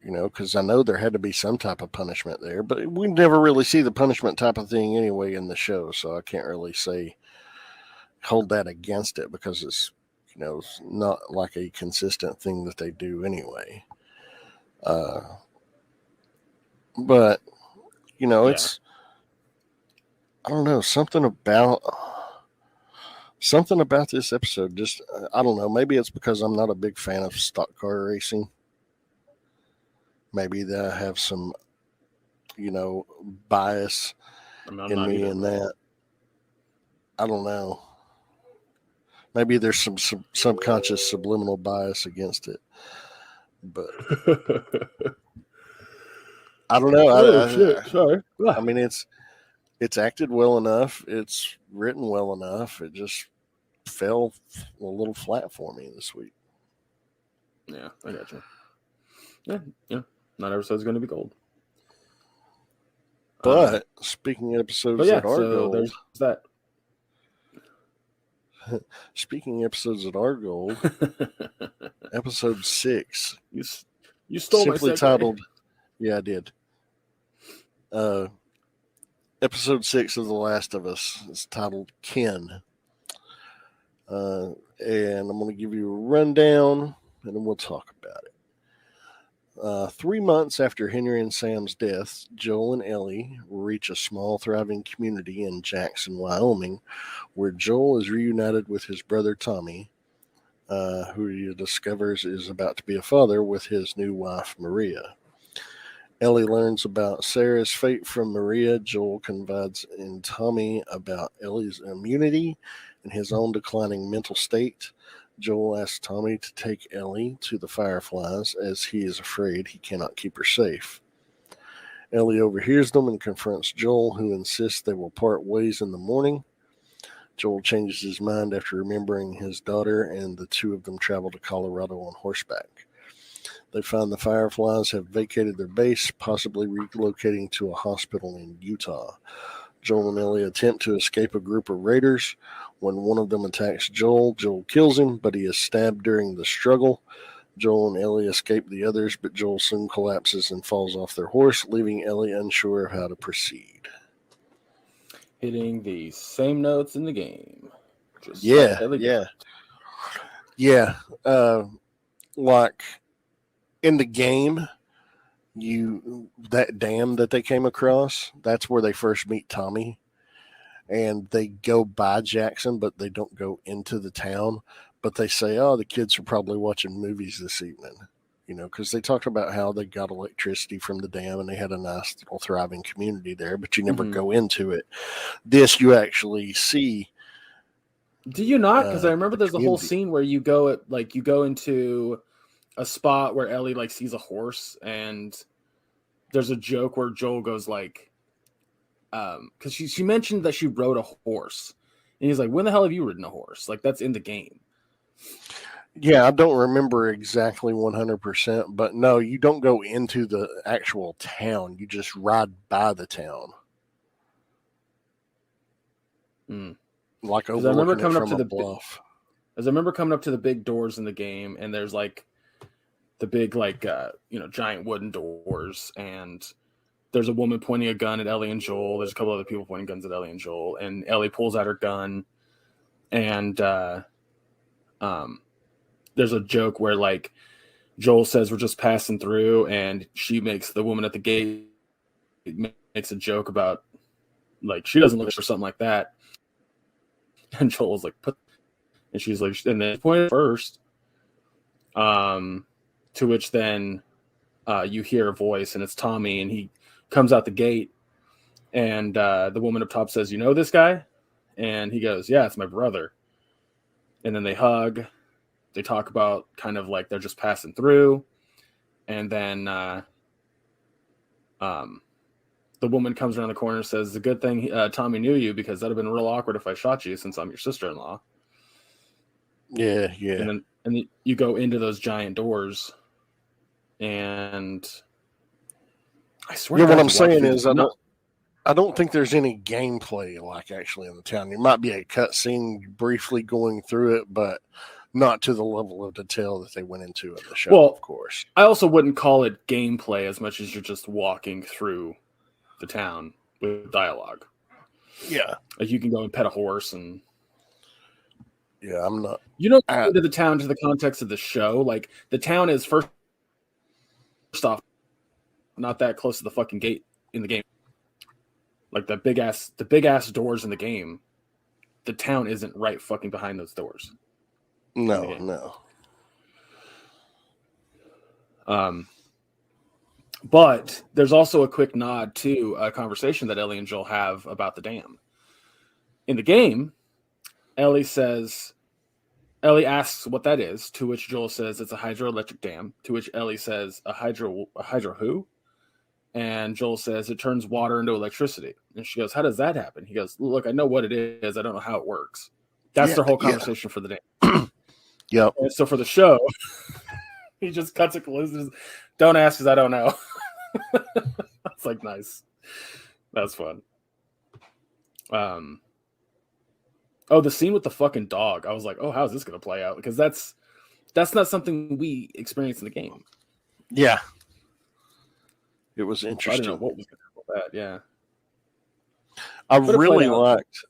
Because I know there had to be some type of punishment there, but we never really see the punishment type of thing anyway in the show, so I can't really hold that against it, because it's it's not like a consistent thing that they do anyway. But it's, I don't know, something about this episode just, I don't know, maybe it's because I'm not a big fan of stock car racing. Maybe that I have some, bias in me in that. I don't know. Maybe there's some subconscious subliminal bias against it. But I don't know. Shit. Sorry. I mean, it's acted well enough. It's written well enough. It just fell a little flat for me this week. Yeah, I got you. Yeah. Not every episode's going to be gold. But speaking of episodes that are gold, there's that. Speaking of episodes that are gold, episode 6. You stole simply my segue. titled. Yeah, I did. episode 6 of The Last of Us is titled Ken. And I'm going to give you a rundown, and then we'll talk about it. 3 months after Henry and Sam's death, Joel and Ellie reach a small, thriving community in Jackson, Wyoming, where Joel is reunited with his brother Tommy, who he discovers is about to be a father with his new wife, Maria. Ellie learns about Sarah's fate from Maria. Joel confides in Tommy about Ellie's immunity and his own declining mental state. Joel asks Tommy to take Ellie to the Fireflies as he is afraid he cannot keep her safe. Ellie overhears them and confronts Joel, who insists they will part ways in the morning. Joel changes his mind after remembering his daughter, and the two of them travel to Colorado on horseback. They find the Fireflies have vacated their base, possibly relocating to a hospital in Utah. Joel and Ellie attempt to escape a group of raiders. When one of them attacks Joel, Joel kills him, but he is stabbed during the struggle. Joel and Ellie escape the others, but Joel soon collapses and falls off their horse, leaving Ellie unsure of how to proceed. Hitting the same notes in the game. Just Yeah. Like in the game, that dam that they came across, that's where they first meet Tommy. And they go by Jackson, but they don't go into the town. But they say, oh, the kids are probably watching movies this evening. Because they talked about how they got electricity from the dam and they had a nice little thriving community there, but you never go into it. This you actually see. Do you not? Because I remember there's a whole scene where you go into a spot where Ellie sees a horse, and there's a joke where Joel goes because she mentioned that she rode a horse, and he's like, when the hell have you ridden a horse? That's in the game. Yeah, I don't remember exactly 100%, but no, you don't go into the actual town. You just ride by the town. Like overlooking I remember it coming from up to a the bluff. As I remember coming up to the big doors in the game, and there's the big giant wooden doors, and there's a woman pointing a gun at Ellie and Joel. There's a couple other people pointing guns at Ellie and Joel, and Ellie pulls out her gun, and there's a joke where Joel says we're just passing through, and she makes the woman at the gate makes a joke about she doesn't look for something like that, and Joel's and she's and then pointed first, to which then you hear a voice, and it's Tommy, and he comes out the gate, and the woman up top says, "You know this guy?" And he goes, "Yeah, it's my brother." And then they hug. They talk about kind of they're just passing through, and then the woman comes around the corner and says, "It's a good thing Tommy knew you, because that'd have been real awkward if I shot you, since I'm your sister-in-law." Yeah. And then you go into those giant doors, and I swear. Yeah, what I'm saying is I don't think there's any gameplay actually in the town. There might be a cutscene briefly going through it, but not to the level of detail that they went into in the show. Well, of course, I also wouldn't call it gameplay as much as you're just walking through the town with dialogue. Yeah, you can go and pet a horse, and I'm not. You don't go into the town to the context of the show. The town is first off not that close to the fucking gate in the game. The big ass doors in the game. The town isn't right fucking behind those doors. No. But there's also a quick nod to a conversation that Ellie and Joel have about the dam. In the game, Ellie asks what that is, to which Joel says it's a hydroelectric dam, to which Ellie says a hydro who? And Joel says it turns water into electricity. And she goes, how does that happen? He goes, look, I know what it is. I don't know how it works. That's their whole conversation for the dam. Yep. And so for the show, he just cuts it close. Don't ask because I don't know. It's nice. That's fun. The scene with the fucking dog. I was like, oh, how's this going to play out? Because that's not something we experience in the game. Yeah. It was interesting. I don't know what was going to happen with that. Yeah. I But it really played out. liked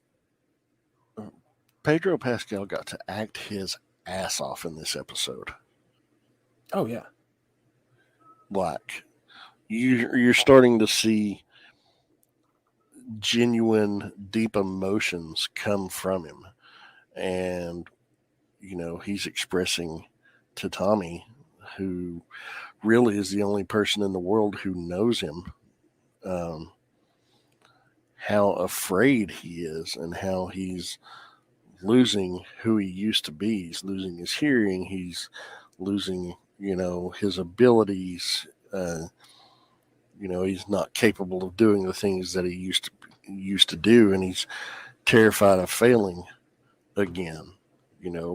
Pedro Pascal got to act his ass off in this episode. Oh yeah. Like you're starting to see genuine, deep emotions come from him, and he's expressing to Tommy, who really is the only person in the world who knows him, how afraid he is and how he's losing who he used to be. He's losing his hearing. He's losing, his abilities. He's not capable of doing the things that he used to do, and he's terrified of failing again.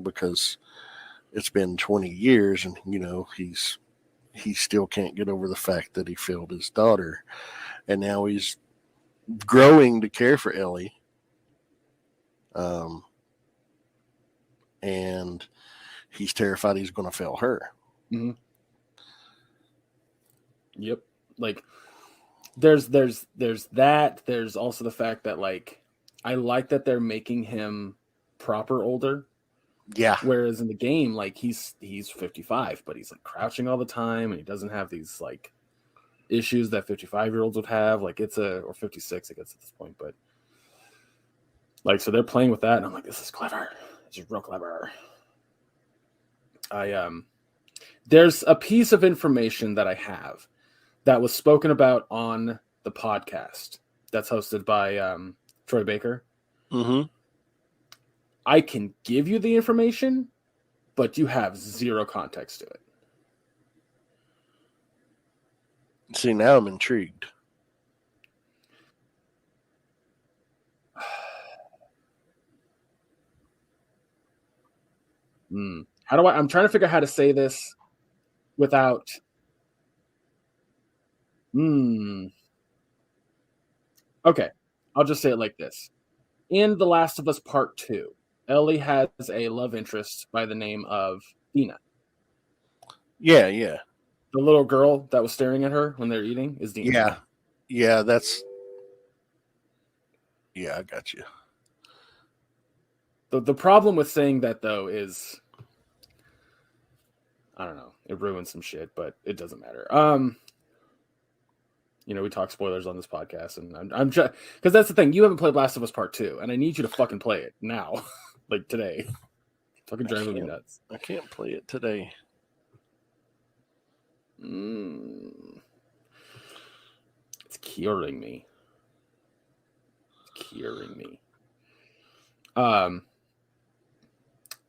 Because it's been 20 years, and he still can't get over the fact that he failed his daughter, and now he's growing to care for Ellie. And he's terrified he's going to fail her. Mm-hmm. Yep. Like there's that. There's also the fact that like I like that they're making him proper older. Yeah. Whereas in the game, like he's 55, but he's like crouching all the time, and he doesn't have these like issues that 55-year-olds would have. Like or 56, I guess at this point, but like so they're playing with that, and I'm like, this is clever. It's just real clever. There's a piece of information that I have that was spoken about on the podcast that's hosted by Troy Baker. Mm-hmm. I can give you the information, but you have zero context to it. See, now I'm intrigued. How do I'm trying to figure out how to say this without. Okay, I'll just say it like this. In The Last of Us Part 2, Ellie has a love interest by the name of Dina. Yeah, yeah. The little girl that was staring at her when they're eating is Dina. Yeah. Yeah, I got you. The problem with saying that, though, is I don't know. It ruins some shit, but it doesn't matter. We talk spoilers on this podcast, and I'm just because that's the thing. You haven't played Last of Us Part 2, and I need you to fucking play it now, like today. Fucking driving me nuts. I can't play it today. It's curing me.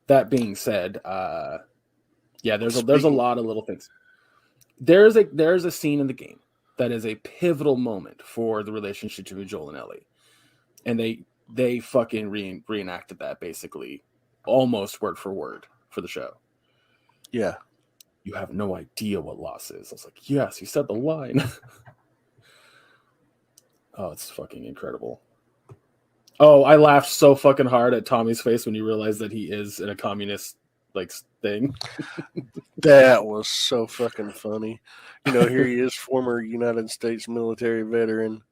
That being said, there's a lot of little things. There's a scene in the game that is a pivotal moment for the relationship between Joel and Ellie, and they fucking reenacted that basically almost word for word for the show. Yeah. You have no idea what loss is. I was like, yes, you said the line. Oh, it's fucking incredible. Oh, I laughed so fucking hard at Tommy's face when you realized that he is in a communist like thing. That was so fucking funny. Here he is, former United States military veteran,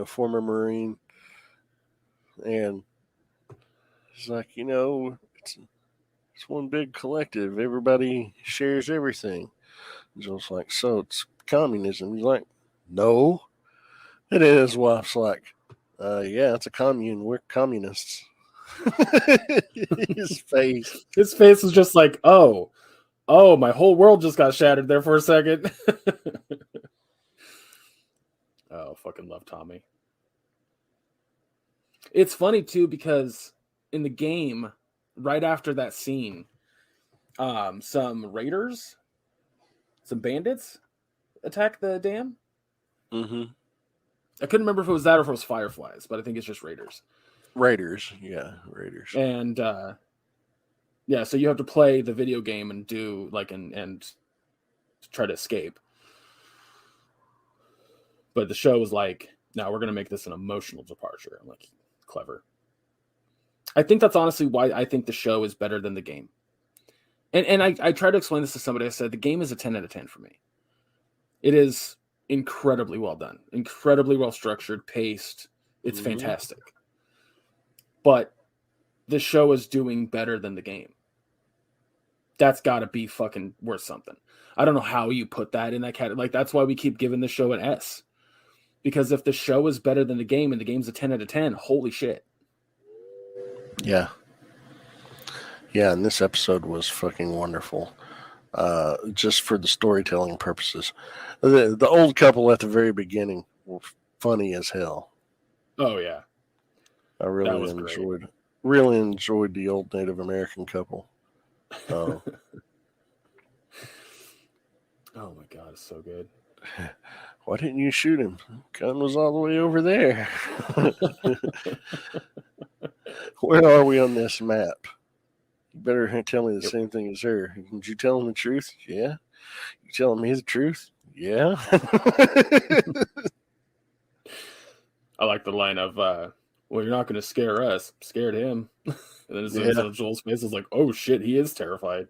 former Marine. And he's like, it's one big collective. Everybody shares everything. Joel's like, so it's communism. He's like, no. And then his wife's like, yeah, it's a commune. We're communists. His face was just like, oh, my whole world just got shattered there for a second. Oh, fucking love Tommy. It's funny too because in the game, right after that scene, some raiders, some bandits attack the dam. Mm-hmm. I couldn't remember if it was that or if it was fireflies, but I think it's just raiders. Raiders, yeah, raiders. And so you have to play the video game and do like and try to escape. But the show was like, no, we're gonna make this an emotional departure. I'm like, clever. I think that's honestly why I think the show is better than the game. And I tried to explain this to somebody. I said the game is a 10 out of 10 for me. It is incredibly well done, incredibly well structured, paced, It's Mhm. fantastic. But the show is doing better than the game. That's got to be fucking worth something. I don't know how you put that in that category. Like, that's why we keep giving the show an S. Because if the show is better than the game and the game's a 10 out of 10, holy shit. Yeah. Yeah, and this episode was fucking wonderful. Just for the storytelling purposes. The old couple at the very beginning were funny as hell. Oh, yeah. I That really was great. enjoyed the old Native American couple. Oh my God, it's so good. Why didn't you shoot him? Gun was all the way over there. Where are we on this map? You better tell me the same thing as her. Did you tell him the truth? Yeah. You telling me the truth? Yeah. I like the line of, well, you're not going to scare us. Scared him. And then as soon as Joel's face is like, oh shit, he is terrified.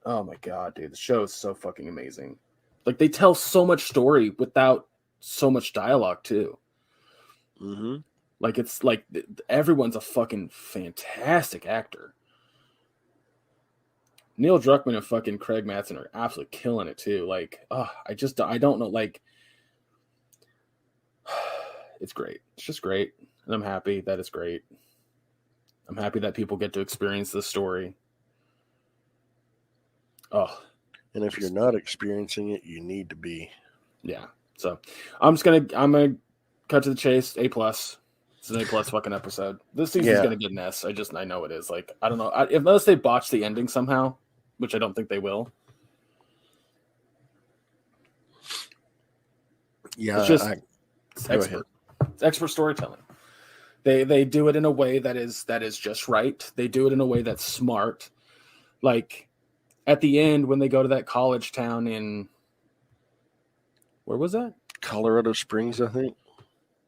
Oh my God, dude. The show is so fucking amazing. Like, they tell so much story without so much dialogue, too. Mm-hmm. Like, it's like everyone's a fucking fantastic actor. Neil Druckmann and fucking Craig Matson are absolutely killing it, too. Like, I don't know. Like, it's great. It's just great. And I'm happy that it's great. I'm happy that people get to experience this story. Oh. And if you're not experiencing it, you need to be. Yeah. So I'm gonna cut to the chase. A+. It's an A+ fucking episode. This season's gonna get an S. I know it is. Like, I don't know. Unless they botch the ending somehow, which I don't think they will. Yeah, it's just it's expert. It's expert storytelling. They do it in a way that is just right. They do it in a way that's smart. Like, at the end, when they go to that college town in, where was that? Colorado Springs, I think.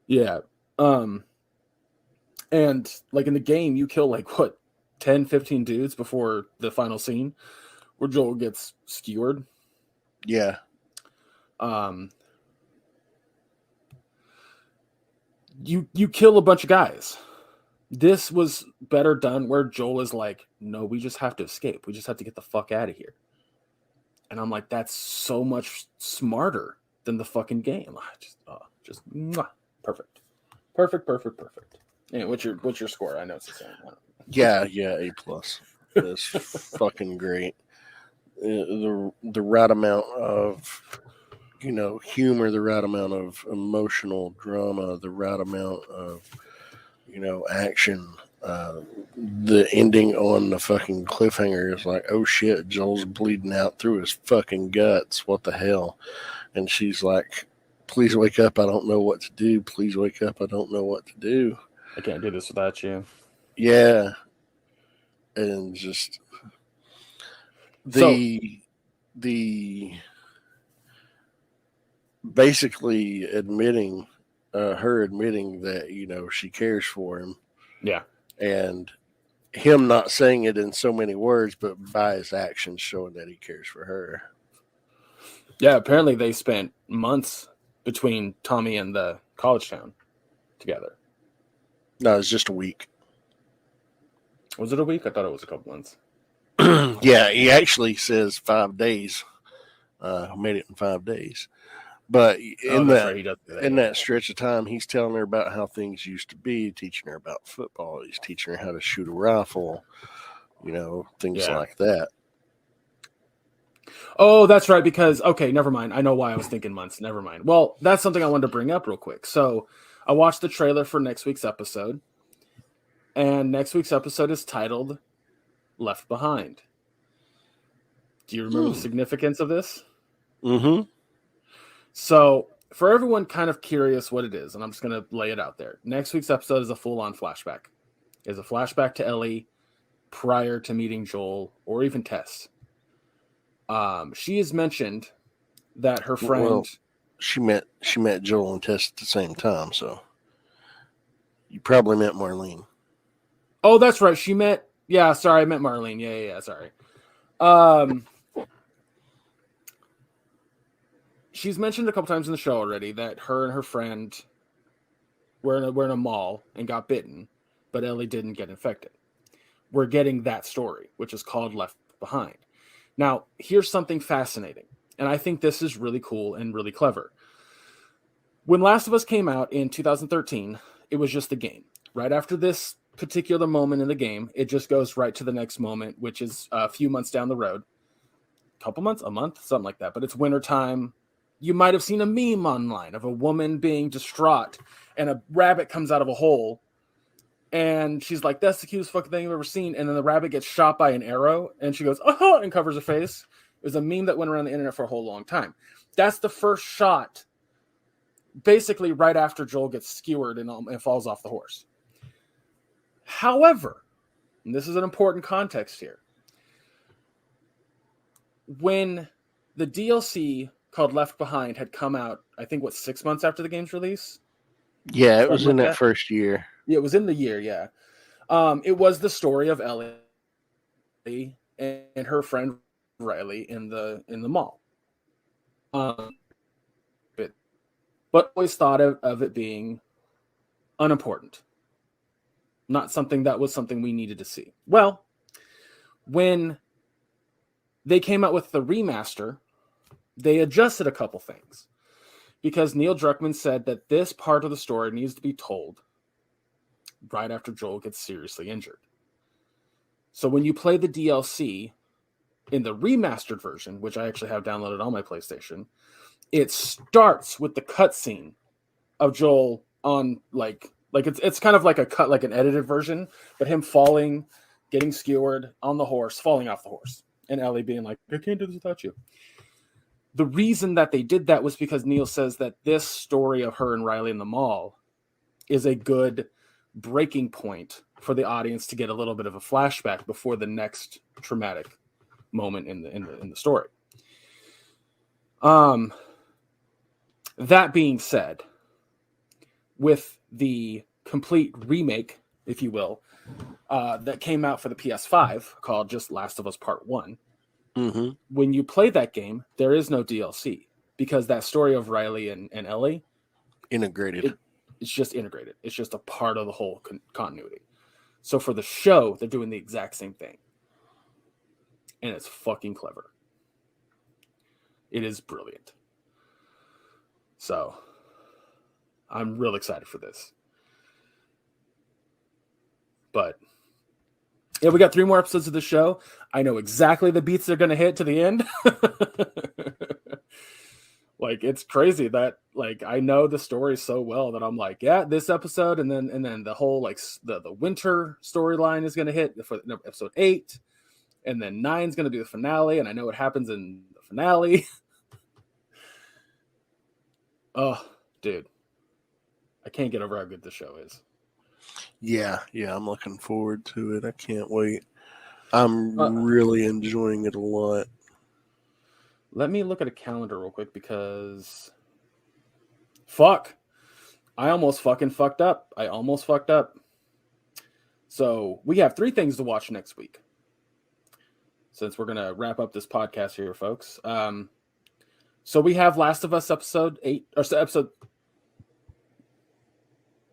Yeah. And like in the game, you kill like what, 10, 15 dudes before the final scene where Joel gets skewered. Yeah. You kill a bunch of guys. This was better done where Joel is like, no, we just have to escape. We just have to get the fuck out of here. And I'm like, that's so much smarter than the fucking game. Just perfect. Perfect. And what's your score? I know it's the same. Yeah, A+. It's fucking great. The right amount of, humor, the right amount of emotional drama, the right amount of, action. The ending on the fucking cliffhanger is like, oh shit, Joel's bleeding out through his fucking guts. What the hell? And she's like, please wake up. I don't know what to do. Please wake up. I don't know what to do. I can't do this without you. Yeah. And just the basically admitting her admitting that she cares for him. Yeah. And him not saying it in so many words, but by his actions showing that he cares for her. Yeah, apparently they spent months between Tommy and the college town together. No, it's just a week. Was it a week? I thought it was a couple months. Yeah, he actually says 5 days. Made it in 5 days. But in that stretch of time, he's telling her about how things used to be, teaching her about football. He's teaching her how to shoot a rifle, things like that. Oh, that's right. Because, okay, never mind. I know why I was thinking months. Never mind. Well, that's something I wanted to bring up real quick. So I watched the trailer for next week's episode. And next week's episode is titled Left Behind. Do you remember the significance of this? Mm-hmm. So, for everyone kind of curious what it is, and I'm just going to lay it out there. Next week's episode is a full-on flashback. It's a flashback to Ellie prior to meeting Joel or even Tess. She has mentioned that her friend... Well, she met Joel and Tess at the same time, so you probably met Marlene. Oh, that's right. She met... Yeah, sorry, I met Marlene. Yeah, sorry. She's mentioned a couple times in the show already that her and her friend we're in a mall and got bitten, but Ellie didn't get infected. We're getting that story, which is called Left Behind. Now, here's something fascinating, and I think this is really cool and really clever. When Last of Us came out in 2013, it was just a game. Right after this particular moment in the game, it just goes right to the next moment, which is a few months down the road. A couple months, a month, something like that. But it's wintertime. You might have seen a meme online of a woman being distraught and a rabbit comes out of a hole. And she's like, that's the cutest fucking thing I've ever seen. And then the rabbit gets shot by an arrow and she goes, oh, and covers her face. It was a meme that went around the internet for a whole long time. That's the first shot, basically right after Joel gets skewered and falls off the horse. However, and this is an important context here, when the DLC called Left Behind had come out, I think, 6 months after the game's release? Yeah, it was Something in like that that. first year. Yeah, it was in the year, yeah. It was the story of Ellie and her friend Riley in the mall. But always thought of it being unimportant. Not something that was something we needed to see. Well, when they came out with the remaster, they adjusted a couple things. Because Neil Druckmann said that this part of the story needs to be told right after Joel gets seriously injured. So when you play the DLC in the remastered version, which I actually have downloaded on my PlayStation, it starts with the cutscene of Joel on like it's kind of like a cut, like an edited version, but him falling, getting skewered on the horse, falling off the horse, and Ellie being like, I can't do this without you. The reason that they did that was because Neil says that this story of her and Riley in the mall is a good breaking point for the audience to get a little bit of a flashback before the next traumatic moment in the story. That being said, with the complete remake, if you will, that came out for the PS5 called just Last of Us Part 1, Mm-hmm. when you play that game, there is no DLC because that story of Riley and Ellie, Integrated. it's just integrated. It's just a part of the whole continuity. So for the show, they're doing the exact same thing. And it's fucking clever. It is brilliant. So I'm real excited for this. But yeah, we got 3 more episodes of the show. I know exactly the beats they're going to hit to the end. Like, it's crazy that, like, I know the story so well that I'm like, yeah, this episode, and then the whole, like, the winter storyline is going to hit for episode 8, and then 9 is going to be the finale, and I know what happens in the finale. Oh, dude. I can't get over how good the show is. Yeah, I'm looking forward to it. I can't wait. I'm really enjoying it a lot. Let me look at a calendar real quick because fuck. I almost fucking fucked up. So we have 3 things to watch next week. Since we're going to wrap up this podcast here, folks. So we have Last of Us episode 8 or episode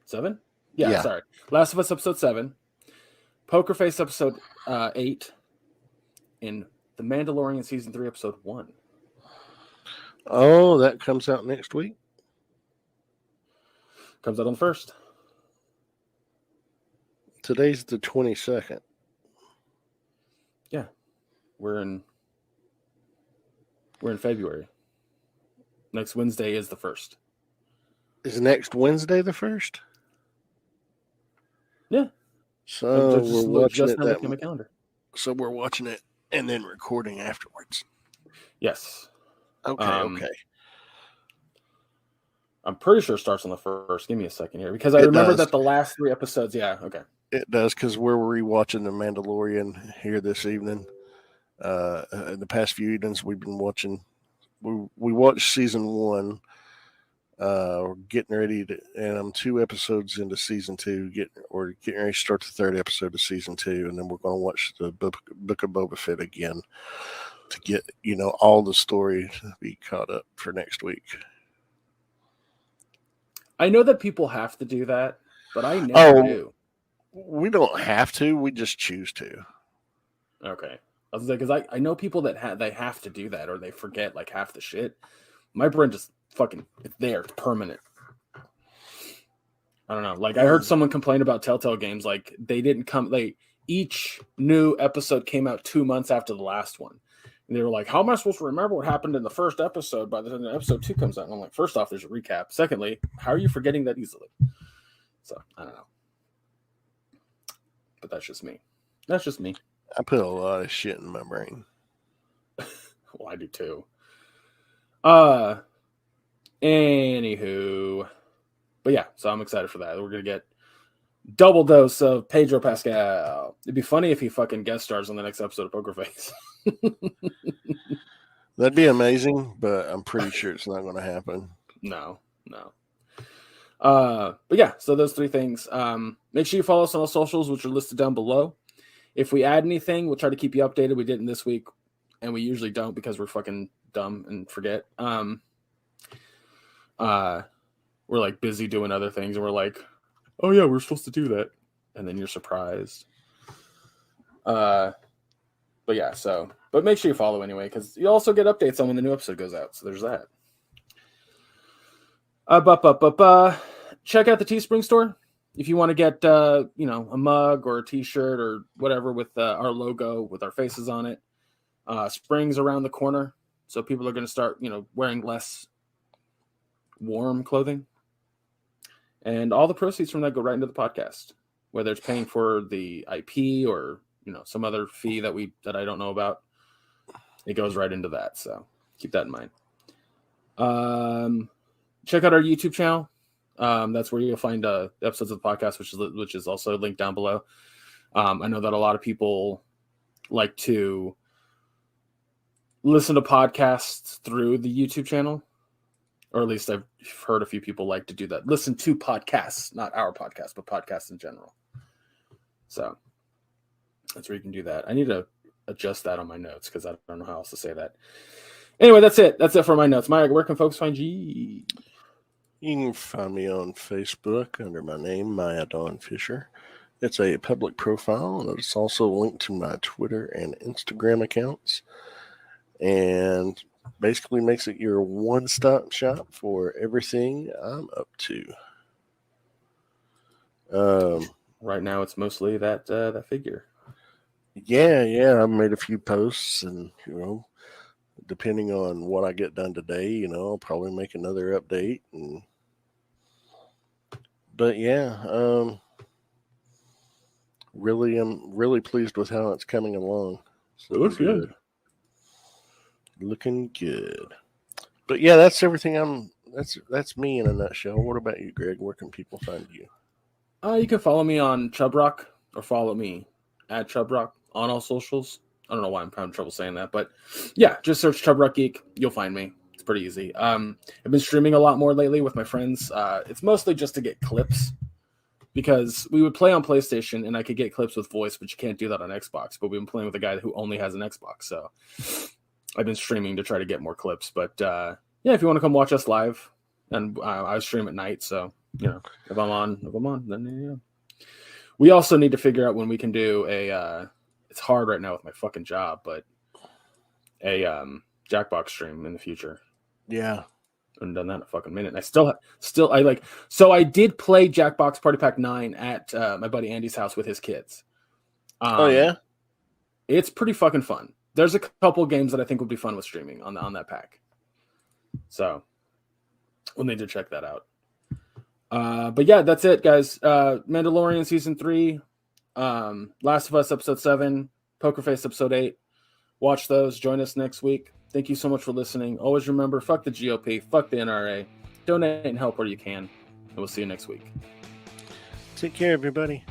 7? Yeah, sorry. Last of Us episode 7. Poker Face episode 8. And The Mandalorian season 3 episode 1. Oh, that comes out next week? Comes out on the 1st. Today's the 22nd. Yeah. We're in February. Next Wednesday is the 1st. Is next Wednesday the 1st? Yeah. So we're watching it looking at my calendar. So we're watching it and then recording afterwards. Yes. Okay, okay. I'm pretty sure it starts on the 1st. Give me a second here because I remember that the last 3 episodes. Yeah. Okay. It does because we're rewatching The Mandalorian here this evening. In the past few evenings, we've been watching. We watched season 1. We're getting ready to, and I'm 2 episodes into season 2. Getting ready to start the 3rd episode of season 2, and then we're going to watch the Book of Boba Fett again to get all the story to be caught up for next week. I know that people have to do that, but I never do. We don't have to. We just choose to. Okay. I was like, because I know people that they have to do that or they forget like half the shit. My brain just fucking, it's there. It's permanent. I don't know. Like I heard someone complain about Telltale games. Like they didn't come, each new episode came out 2 months after the last one. And they were like, how am I supposed to remember what happened in the first episode by the time episode 2 comes out? And I'm like, first off, there's a recap. Secondly, how are you forgetting that easily? So I don't know. But that's just me. That's just me. I put a lot of shit in my brain. Well, I do too. Anywho. But yeah, so I'm excited for that. We're going to get double dose of Pedro Pascal. It'd be funny if he fucking guest stars on the next episode of Poker Face. That'd be amazing, but I'm pretty sure it's not going to happen. No. But yeah, so those 3 things. Make sure you follow us on all socials, which are listed down below. If we add anything, we'll try to keep you updated. We didn't this week, and we usually don't because we're fucking dumb and forget. We're like busy doing other things, and we're like, oh yeah, we're supposed to do that, and then you're surprised. But yeah, but make sure you follow anyway, because you also get updates on when the new episode goes out. So there's that. Check out the Teespring store if you want to get a mug or a T-shirt or whatever with our logo with our faces on it. Spring's around the corner, so people are going to start wearing less warm clothing, and all the proceeds from that go right into the podcast, whether it's paying for the IP or some other fee that I don't know about. It goes right into that, so keep that in mind. Check out our YouTube channel. That's where you'll find episodes of the podcast, which is also linked down below. I know that a lot of people like to listen to podcasts through the YouTube channel, or at least I've heard a few people like to do that. Listen to podcasts, not our podcast, but podcasts in general. So that's where you can do that. I need to adjust that on my notes because I don't know how else to say that. Anyway, that's it. That's it for my notes. Maya, where can folks find you? You can find me on Facebook under my name, Maya Dawn Fisher. It's a public profile, and it's also linked to my Twitter and Instagram accounts. And basically makes it your one-stop shop for everything I'm up to. Right now, it's mostly that figure. Yeah. I made a few posts, and depending on what I get done today, I'll probably make another update. But yeah, I'm really pleased with how it's coming along. So it looks good. Looking good. But yeah, that's everything. That's me in a nutshell. What about you, Greg? Where can people find you? You can follow me on Chubrock, or follow me at Chubrock on all socials. I don't know why I'm having trouble saying that, but yeah, just search Chubrock Geek. You'll find me. It's pretty easy. I've been streaming a lot more lately with my friends. It's mostly just to get clips, because we would play on PlayStation and I could get clips with voice, but you can't do that on Xbox. But we've been playing with a guy who only has an Xbox, so I've been streaming to try to get more clips. But yeah, if you want to come watch us live, and I stream at night, so if I'm on, then yeah. We also need to figure out when we can do a. It's hard right now with my fucking job, but a Jackbox stream in the future. Yeah, I haven't done that in a fucking minute. And I so I did play Jackbox Party Pack 9 at my buddy Andy's house with his kids. Oh yeah, it's pretty fucking fun. There's a couple games that I think would be fun with streaming on that pack. So we'll need to check that out. But yeah, that's it, guys. Mandalorian season 3, Last of Us episode 7, Poker Face episode 8. Watch those. Join us next week. Thank you so much for listening. Always remember, fuck the GOP, fuck the NRA. Donate and help where you can. And we'll see you next week. Take care, everybody.